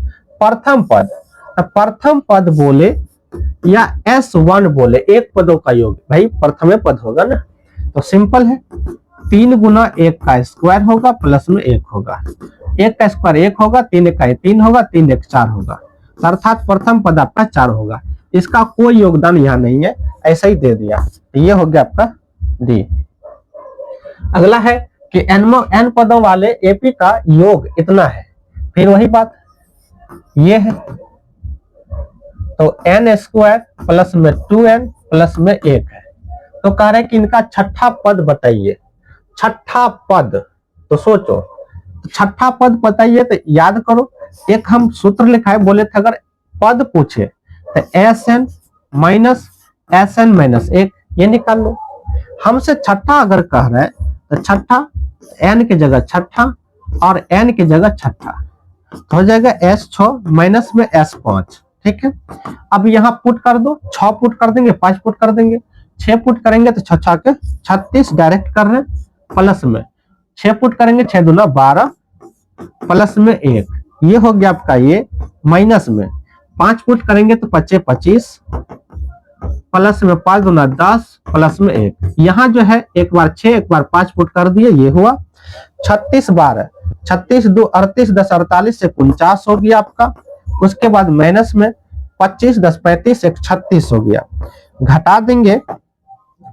प्रथम पद, तो प्रथम पद बोले या S1 बोले एक पदों का योग, भाई प्रथम पद होगा ना, तो सिंपल है 3 गुना 1 का स्क्वायर होगा प्लस में 1 होगा, 1 का स्क्वायर 1 होगा, 3 1 3 होगा, 3 1 4 होगा, अर्थात प्रथम पद आपका 4 होगा। इसका कोई योगदान यहाँ नहीं है, ऐसा ही दे दिया, ये हो गया आपका डी। अगला है कि n पदों वाले एपी का योग इतना है, फिर वही बात ये है, तो n² प्लस में 2n प्लस में 1 है, तो कह रहे हैं कि इनका छठा पद बताइए। छठा पद तो सोचो, छठा पद बताइए तो याद करो, एक हम सूत्र लिखा है, बोले थे अगर पद पूछे तो Sn माइनस 1 ये निकाल लो। हमसे छठा अगर कह रहे हैं तो छठा n की जगह छठा और n की जगह छठा, तो हो जाएगा S6 माइनस में S5, ठीक है। अब यहाँ पुट कर दो, 6 पुट कर देंगे 5 पुट कर देंगे, 6 पुट करेंगे तो 6 के 36 डायरेक्ट कर रहे हैं, प्लस में 6 पुट करेंगे 6 दूना 12 प्लस में 1, ये हो गया आपका ये, माइनस में 5 पुट करेंगे तो 5 25 प्लस में 5 दूना 10 प्लस में 1, यहाँ जो है एक बार 6 एक बार 5 पुट कर दिए, ये हुआ 36 बार 36 2 38 10 48 से 49 हो गया आपका। उसके बाद माइनस में 25 10 35 1 36 हो गया, घटा देंगे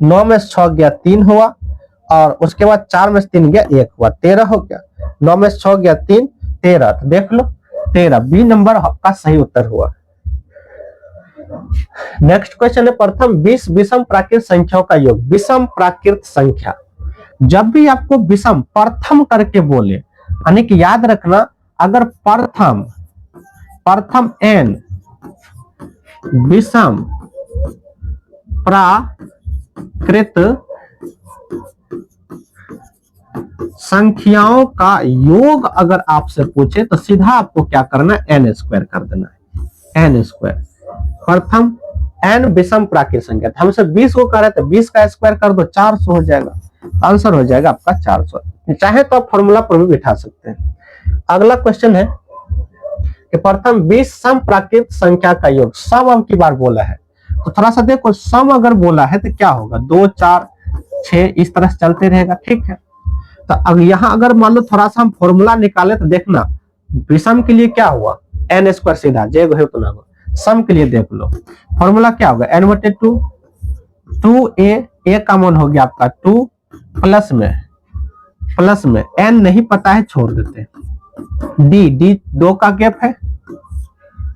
9 में 6 गया 3 हुआ और उसके बाद 4 में 3 गया 1 हुआ 13 हो गया, 9 में 6 गया 3 13, तो देख लो 13 बी नंबर आपका सही उत्तर हुआ। नेक्स्ट क्वेश्चन है प्रथम 20 विषम प्राकृत संख्याओं का योग। विषम प्राकृत संख्या, जब भी आपको विषम प्रथम करके बोले, यानी कि याद रखना अगर प्रथम n विषम प्राकृत संख्याओं का योग अगर आपसे पूछे तो सीधा आपको क्या करना है, n² कर देना है, n²। प्रथम n विषम प्राकृत संख्या। हमसे 20 को कर रहे थे, 20 का स्क्वायर कर दो 400 हो जाएगा, आंसर हो जाएगा आपका 400। चाहे तो आप फॉर्मूला पर भी बिठा सकते हैं। अगला क्वेश्चन है कि प्रथम 20 सम प्राकृत संख्या का योग। सम अब की बार बोला है तो थोड़ा सा देखो, सम अगर बोला है तो क्या होगा, 2 4 6 इस तरह से चलते रहेगा, ठीक है। तो अब यहाँ अगर मान लो थोड़ा सा हम फॉर्मूला निकाले तो देखना, विषम के लिए क्या हुआ, n स्क्वायर सीधा जय हो तो ना हो। सम के लिए देख लो फॉर्मूला क्या होगा, n/2, 2a कॉमन हो गया आपका 2 प्लस में n नहीं पता है छोड़ देते, d 2 का गैप है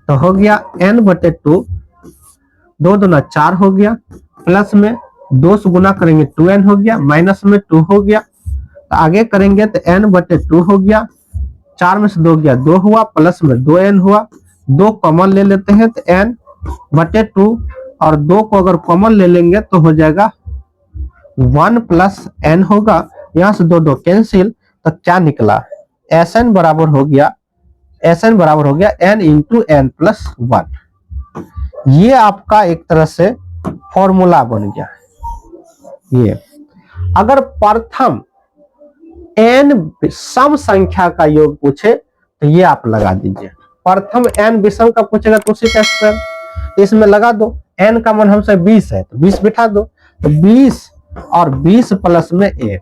तो हो गया n/2, 2 दूना 4 हो गया, प्लस में 2 से गुना करेंगे 2n हो गया, माइनस में 2 हो गया, तो आगे करेंगे तो n/2 हो गया, 4 में से 2 गया 2 हुआ, प्लस में 2n हुआ, 2 कॉमन ले लेते हैं तो n/2 और 2 को अगर कॉमन ले लेंगे तो हो जाएगा 1 प्लस n होगा, यहां से 2 कैंसिल, तो क्या निकला, Sn बराबर हो गया n इंटू n प्लस 1। ये आपका एक तरह से फॉर्मूला बन गया। ये अगर प्रथम n सम संख्या का योग पूछे तो ये आप लगा दीजिए, प्रथम n विषम का पूछेगा तो उसी का स्क्वायर इसमें लगा दो, n का मान हमसे 20 है तो 20 बिठा दो, तो 20 और 20 प्लस में 1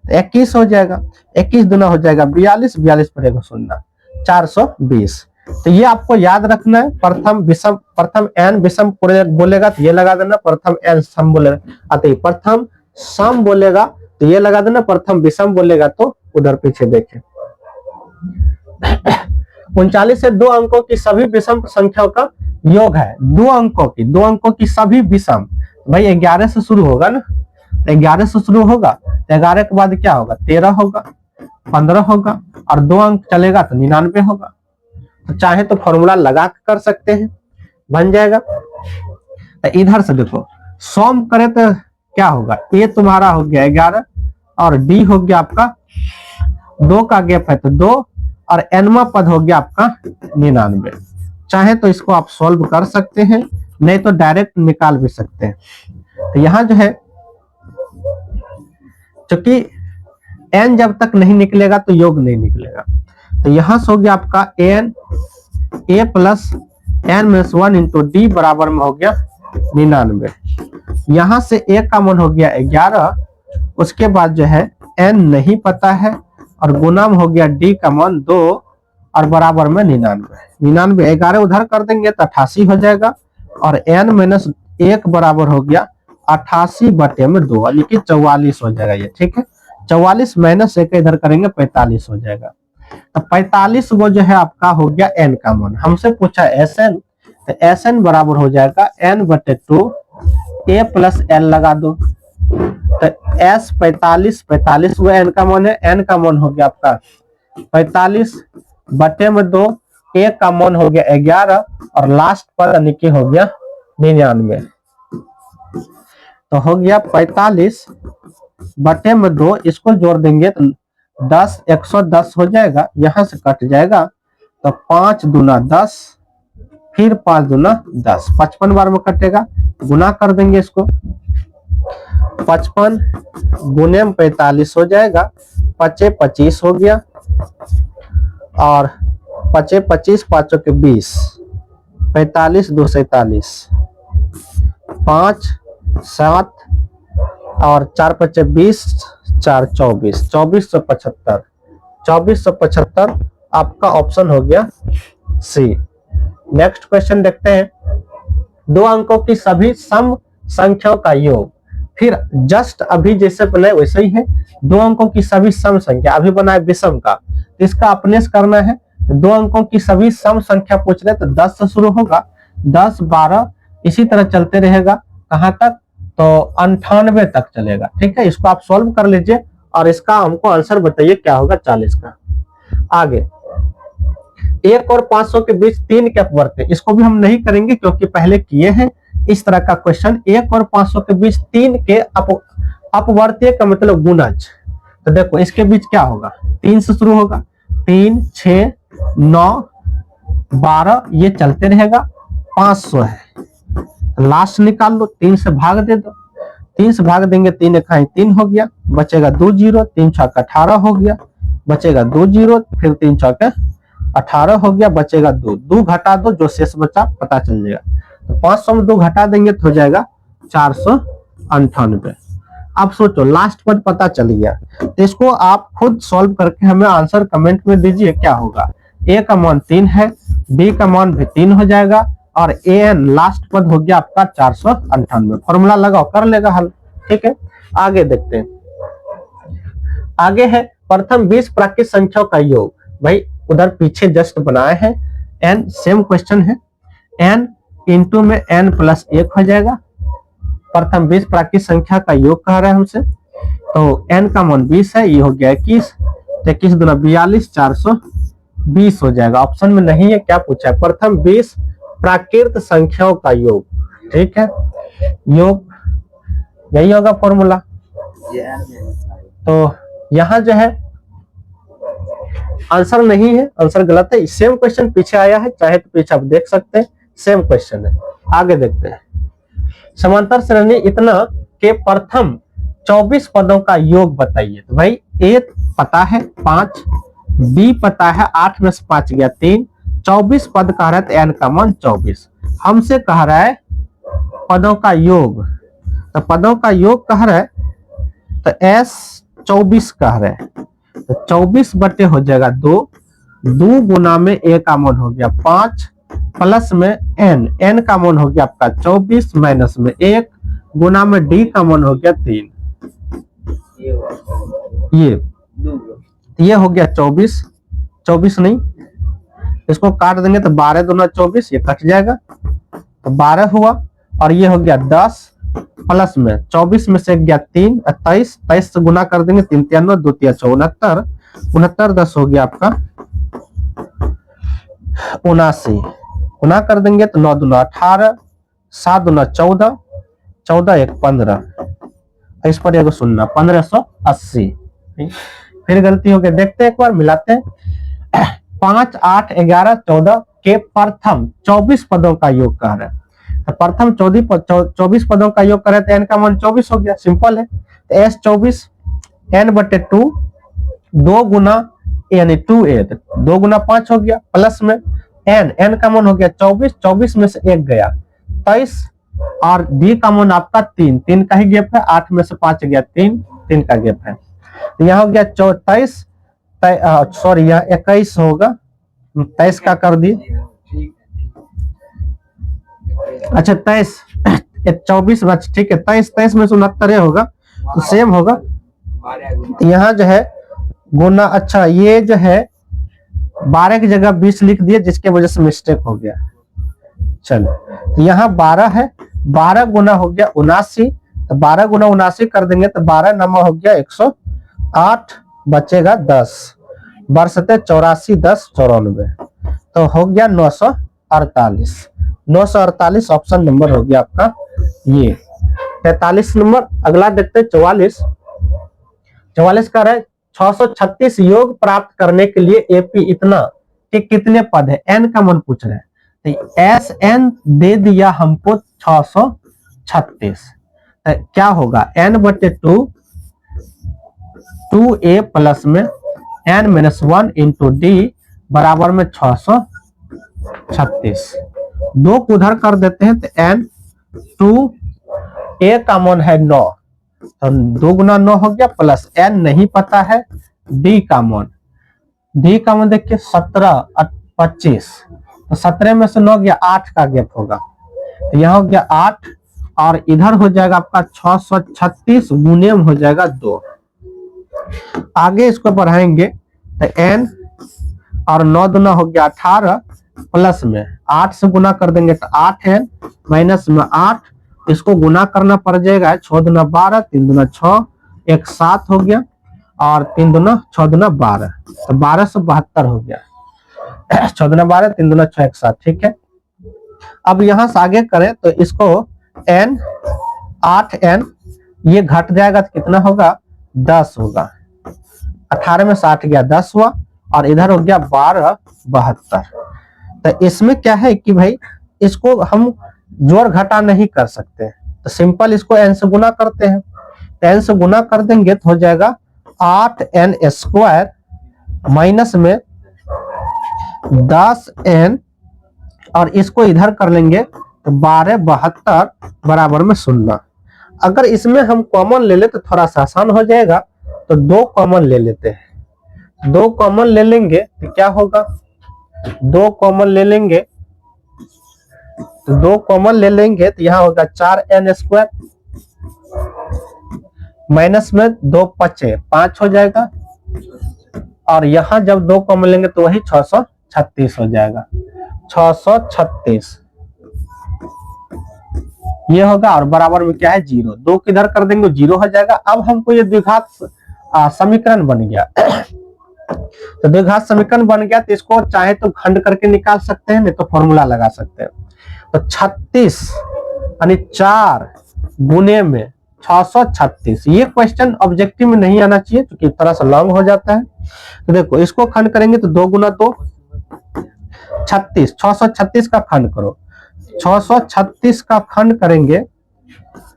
तो 21 हो जाएगा, 21 दूना हो जाएगा 42, 42 पड़ेगा 0, 420। तो ये आपको याद रखना है, प्रथम n विषम बोलेगा तो ये लगा देना, प्रथम n सम बोलेगा अतः प्रथम सम बोलेगा तो ये लगा देना, प्रथम विषम बोलेगा तो उधर पीछे देखें। 39 से 2 अंकों की सभी विषम संख्याओं का योग है, 2 अंकों की सभी विषम, भाई 11 से शुरू होगा ना, 11 से शुरू होगा तो 11 के बाद क्या होगा, 13 होगा, 15 होगा और 2 अंक चलेगा तो 99 होगा। तो चाहे तो फॉर्मूला लगा कर सकते हैं, बन जाएगा। तो इधर से देखो सम करे तो क्या होगा, ए तुम्हारा हो गया 11 और डी हो गया आपका 2 का गैप है तो 2 और एनवा पद हो गया आपका 99। चाहे तो इसको आप सॉल्व कर सकते हैं, नहीं तो डायरेक्ट निकाल भी सकते हैं। तो यहाँ जो है क्योंकि n जब तक नहीं निकलेगा तो योग नहीं निकलेगा, तो यहां से हो गया आपका a plus n-1 into D बराबर में हो गया 99। यहां से a का मान हो गया 11, उसके बाद जो है n नहीं पता है और गुना में हो गया d का मान 2 और बराबर में 99। 11 उधर कर देंगे तो 88 हो जाएगा और n-1 बराबर हो गया 88/2 यानी कि 44 हो जाएगा ये, ठीक है। 44 माइनस 1 इधर करेंगे 45 हो जाएगा। तो 45 वो जो है आपका हो गया n का मान, हमसे पूछा Sn, तो Sn बराबर हो जाएगा n/2 a प्लस n लगा दो, तो S 45 वो n का मान है, n का मान हो गया आपका 45/2, a का मान हो गया 11 और लास्ट पर यानी कि हो गया 99। तो हो गया 45/2, इसको जोड़ देंगे तो 10 110 हो जाएगा, यहां से कट जाएगा तो 5 दूना 10 फिर 5 दूना 10, 55 बार में कटेगा, गुना कर देंगे इसको, 55 गुने में 45 हो जाएगा, 25 हो गया और 25 5 के 20, 45 2 47, 5 7 और 4 5 20, 4 24, 2475 आपका ऑप्शन हो गया सी। नेक्स्ट क्वेश्चन देखते हैं, 2 अंकों की सभी सम संख्याओं का योग। फिर जस्ट अभी जैसे बनाए वैसे ही है, 2 अंकों की सभी सम संख्या, अभी बनाए विषम का, तो इसका अपने से करना है। 2 अंकों की सभी सम संख्या पूछ रहे तो 10 से शुरू होगा, 10 12 इसी तरह चलते रहेगा, कहां तक, तो 98 तक चलेगा, ठीक है। इसको आप सॉल्व कर लीजिए और इसका हमको आंसर बताइए क्या होगा 40 का। आगे 1 और 500 के बीच 3 के अपवर्त्य, इसको भी हम नहीं करेंगे क्योंकि पहले किए हैं इस तरह का क्वेश्चन। 1 और 500 के बीच 3 के अपवर्त्य का मतलब गुणज, तो देखो इसके बीच क्या होगा, 3 से शुरू होगा, 3 6 9 12 ये चलते रहेगा, 500 है लास्ट निकाल लो, 3 से भाग दे दो, 3 से भाग देंगे 3 इकाई 3 हो गया, बचेगा 2 जीरो, 3 छक्का 18 हो गया, बचेगा 2 जीरो, फिर 3 छक्का 18 हो गया, बचेगा 2, 2 घटा दो, जो शेष बचा पता चल जाएगा। तो 500 में 2 घटा देंगे तो हो जाएगा 498। अब सोचो लास्ट पद पता चल गया, तो इसको आप खुद सॉल्व करके हमें आंसर कमेंट में दीजिए क्या होगा। ए का मान 3 है, बी का मान भी 3 हो जाएगा, और ए एन लास्ट पद हो गया आपका 498। फॉर्मूला लगाओ, कर लेगा हल। ठीक है, आगे देखते हैं। आगे है प्रथम 20 प्राकृत संख्याओं का योग। भाई उधर पीछे जस्ट बनाए हैं, एन सेम क्वेश्चन है, एन इंटू में एन प्लस 1 हो जाएगा। प्रथम 20 प्राकृत संख्या का योग कह रहे हैं हमसे, तो एन का मान 20 है, ये हो गया 21, 21 दूना 42, 420 हो जाएगा। ऑप्शन में नहीं है, क्या पूछा है, प्रथम 20 प्राकृत संख्याओं का योग। ठीक है, योग यही होगा फॉर्मूला। तो यहां जो है आंसर नहीं है, आंसर गलत है। सेम क्वेश्चन पीछे आया है, चाहे तो पीछे आप देख सकते हैं, सेम क्वेश्चन है। आगे देखते हैं। समांतर श्रेणी इतना के प्रथम 24 पदों का योग बताइए। तो भाई ए पता है 5, बी पता है 8 में से 5 गया 3, 24 पद कह रहा है तो एन का मान 24। हमसे कह रहा है पदों का योग, तो पदों का योग कह रहा है तो एस 24 कह रहे हैं, तो 24 बटे हो जाएगा 2, 2 गुना में ए का मान हो गया 5, प्लस में एन, एन का मान हो गया आपका 24, माइनस में 1, गुना में डी का मान हो गया 3, ये हो गया 24, 24 नहीं, इसको काट देंगे तो 12 दूना 24, ये कट जाएगा तो 12 हुआ, और ये हो गया 10, प्लस में 24 में से गया 3, 23, 23 से गुना कर देंगे 3 3 2 3 69, 69 10 हो गया आपका 79, गुना कर देंगे तो 9 दूना 18, 7 दूना 14, 14 1 15, इस पर एगो सुनना 1580। फिर गलती हो गई, देखते हैं एक बार, मिलाते हैं। 5 8 11 14 के प्रथम 24 पदों का योग कह रहे हैं, तो प्रथम 24 पदों का योग करे तो एन का मान 24 हो गया, सिंपल है। तो एस 24 एन बटे 2, 2 गुना यानी 2a, 2 गुना 5 हो गया, प्लस में एन, एन का मान हो गया 24, 24 में से 1 गया 23, और डी का मान आपका 3, 3 का ही गैप है, 8 में से 5 गया 3, 3 का गैप है, तो यहाँ हो गया 24, सॉरी यहाँ 21 होगा, 23 का कर दिए, अच्छा 23, 24 बच, ठीक है, 23 में से 69 होगा, तो सेम होगा। यहाँ जो है गुना, अच्छा ये जो है 12 की जगह 20 लिख दिए, जिसके वजह से मिस्टेक हो गया। चलो, तो यहाँ 12 है, 12 गुना हो गया 79, तो 12 गुना 79 कर देंगे तो 12 नमा हो गया 108, बचेगा 10, बरसते 84 10 94, तो हो गया 948, 948 ऑप्शन नंबर हो गया आपका ये। 43 नंबर, अगला देखते हैं 44। 44 का है 636 योग प्राप्त करने के लिए एपी इतना कि कितने पद है, एन का मान पूछ रहे हैं, तो एस एन दे दिया हमको 636, तो क्या होगा एन बटे 2, 2a प्लस में एन माइनस 1 इंटू डी बराबर में 636, 2 को उधर कर देते हैं तो एन 2a का मान है 9, तो 2 गुना 9 हो गया, प्लस एन नहीं पता है, डी का मान, डी का मान देखिए 17 25, तो 17 में से 9 गया 8 का गैप होगा, तो यहाँ हो गया 8, और इधर हो जाएगा आपका 636 गुने में हो जाएगा 2। आगे इसको बढ़ाएंगे तो एन और 9 दूना हो गया 18, प्लस में 8 से गुना कर देंगे तो 8 एन, माइनस में 8, इसको गुना करना पड़ जाएगा, 6 दूना 12, 3 दूना 6, 1 7 हो गया, और 3 दूना 6 दूना 12, तो 1272 हो गया, 6 दूना 12, 3 दूना 6 1 7, ठीक है। अब यहां से आगे करें तो इसको एन 8n ये घट जाएगा तो कितना होगा 10 होगा, 18 में 60 गया 10 हुआ, और इधर हो गया 12 72। तो इसमें क्या है कि भाई इसको हम जोड़ घटा नहीं कर सकते, तो सिंपल इसको n से गुना करते हैं। तो n से गुना कर देंगे तो हो जाएगा 8n स्क्वायर माइनस में 10n, और इसको इधर कर लेंगे तो 1272 बराबर में 0। अगर इसमें हम कॉमन ले ले तो थोड़ा सा आसान हो जाएगा, तो 2 कॉमन ले लेते हैं। 2 कॉमन ले लेंगे तो क्या होगा, 2 कॉमन ले लेंगे तो 2 कॉमन ले लेंगे तो यहाँ होगा 4n स्क्वायर माइनस में 2 पचे 5 हो जाएगा, और यहाँ जब 2 कॉमन लेंगे तो वही 636 हो जाएगा। 636 ये होगा, और बराबर में क्या है 0। 2 किधर कर देंगे 0 हो जाएगा। अब हमको ये द्विघात समीकरण बन गया। तो द्विघात समीकरण बन गया, तो इसको चाहे तो खंड करके निकाल सकते हैं, नहीं तो फॉर्मूला लगा सकते हैं। तो 36 यानी 4 गुने में 636, ये क्वेश्चन ऑब्जेक्टिव में नहीं आना चाहिए क्योंकि थोड़ा सा लॉन्ग हो जाता है। तो देखो इसको खंड करेंगे तो 2 गुना 2 36, 636 का खंड करो। 636 का खंड करेंगे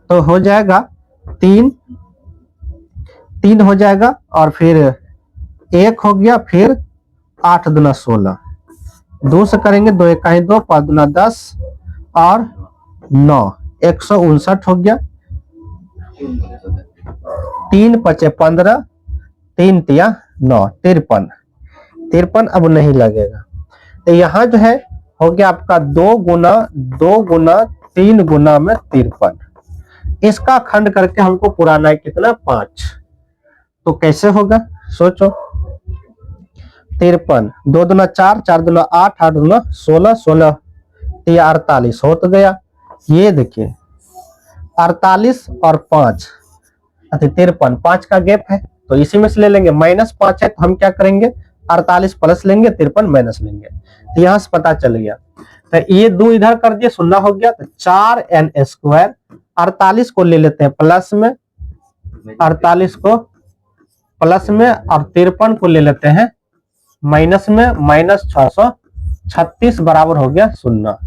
तो हो जाएगा 3 हो जाएगा, और फिर 1 हो गया, फिर 8 दूना 16, 2 से करेंगे 2 1 2, 5 दूना 10 और 9, 159 हो गया। 3 पचे 15, 3 तिया 9, 53 अब नहीं लगेगा। तो यहाँ जो है हो गया आपका 2 गुना 3 गुना में 53। इसका खंड करके हमको पुराना है कितना 5। तो कैसे होगा सोचो, 53, 2 दूना 4, 4 दूना 8, 8 दूना 16, 16 48 हो तो गया। ये देखिए 48 और 5 53, 5 का गैप है तो इसी में से ले लेंगे। -5 है तो हम क्या करेंगे 48 प्लस लेंगे, 53 माइनस लेंगे। तो यहाँ से पता चल गया। तो ये 2 इधर कर दिए 0 हो गया, तो 4n स्क्वायर 48 को ले लेते हैं प्लस में, 48 को प्लस में, और 53 को ले लेते हैं माइनस में, -636 बराबर हो गया 0।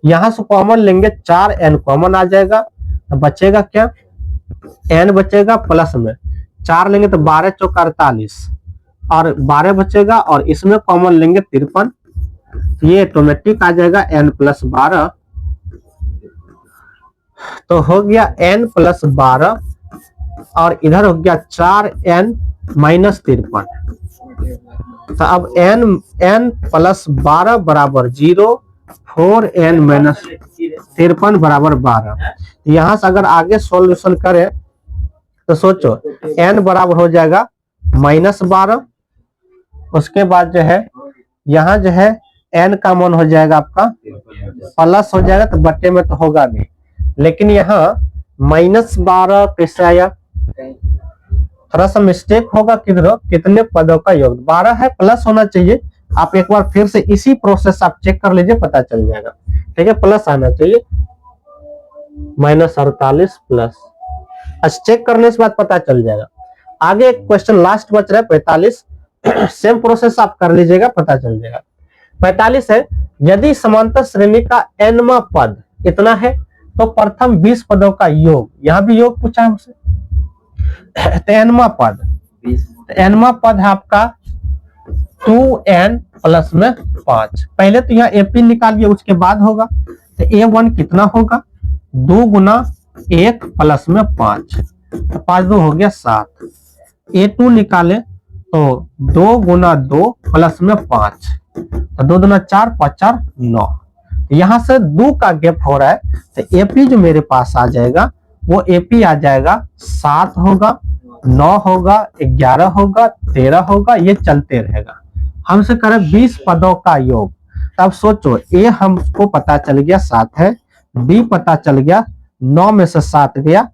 यहां से कॉमन लेंगे 4n कॉमन आ जाएगा, तो बचेगा क्या n बचेगा, प्लस में 4 लेंगे तो 12 चौका 48 और 12 बचेगा, और इसमें कॉमन लेंगे 53, ये ऑटोमेटिक आ जाएगा n + 12। तो हो गया n + 12, और इधर हो गया 4n - 53। तो अब n + 12 बराबर 0, 4n - 53 बराबर 12। यहां से अगर आगे सॉल्यूशन करें तो सोचो n बराबर हो जाएगा -12, उसके बाद जो है यहाँ जो है n का मान हो जाएगा आपका प्लस हो जाएगा, तो बट्टे में तो होगा नहीं, लेकिन यहाँ -12 कैसे आया, थोड़ा सा मिस्टेक होगा किधर, कितने पदों का योग 12 है, प्लस होना चाहिए। आप एक बार फिर से इसी प्रोसेस आप चेक कर लीजिए, पता चल जाएगा। ठीक है, प्लस आना चाहिए, -48 प्लस, अच्छा चेक करने से बाद पता चल जाएगा। आगे एक क्वेश्चन लास्ट बच रहा है 45, सेम प्रोसेस आप कर लीजिएगा, पता चल जाएगा। 45 है, यदि समांतर श्रेणी का nवां पद इतना है तो प्रथम 20 पदों का योग, यहाँ भी योग पूछा हमसे, तो nवां पद, nवां पद है आपका 2n + 5। पहले तो यहाँ AP निकालिए, उसके बाद होगा। तो A1 कितना होगा 2 गुना 1 + 5, तो 5 2 हो गया 7। A2 निकाले तो 2 गुना 2 + 5, तो 2 दूना 4, 5 4 9। यहाँ से 2 का गैप हो रहा है, तो AP जो मेरे पास आ जाएगा वो AP आ जाएगा 7 होगा, 9 होगा, 11 होगा, 13 होगा, ये चलते रहेगा। हमसे करें 20 पदों का योग, तब सोचो A हमको पता चल गया 7 है, B पता चल गया 9 में से 7 गया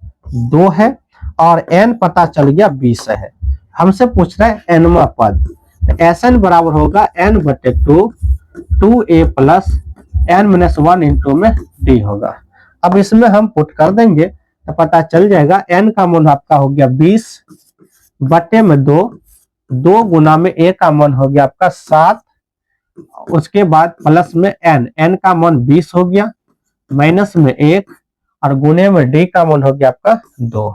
2 है, और n पता चल गया 20 है। हमसे पूछ रहा है nवां पद, तो Sn बराबर होगा n/2, 2a + n - 1 इंटू में d होगा। अब इसमें हम पुट कर देंगे तो पता चल जाएगा n का मान आपका हो गया 20 बटे में 2, 2 गुना में a का मान हो गया आपका 7, उसके बाद प्लस में n का मान 20 हो गया, माइनस में 1 और गुने में डी का मान हो गया आपका 2,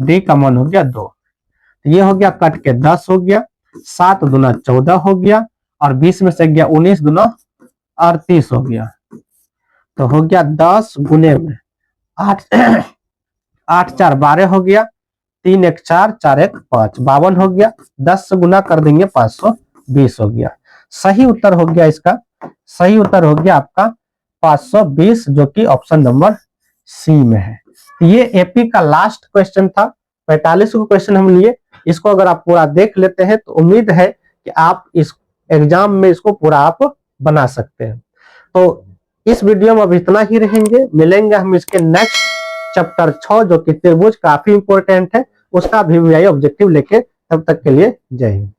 डी का मान हो गया 2। तो ये हो गया कट के 10 हो गया, 7 दूना 14 हो गया और 20 में से गया 19 दूना 38 हो गया। तो हो गया 10 गुने में 8 8 4 12 हो गया, 3 1 4 4 1 5 52 हो गया। 10 से गुना कर देंगे 520 हो गया। सही उत्तर हो गया इसका, सही उत्तर हो गया आपका 520, जो कि ऑप्शन नंबर सी में है। ये एपी का लास्ट क्वेश्चन था, 45 को क्वेश्चन हम लिए। इसको अगर आप पूरा देख लेते हैं तो उम्मीद है कि आप इस एग्जाम में इसको पूरा आप बना सकते हैं। तो इस वीडियो में अब इतना ही रहेंगे, मिलेंगे हम इसके नेक्स्ट चैप्टर 6 जो कि त्रिभुज काफी इंपॉर्टेंट है, उसका भी ऑब्जेक्टिव लेके। तब तक के लिए जय हिंद।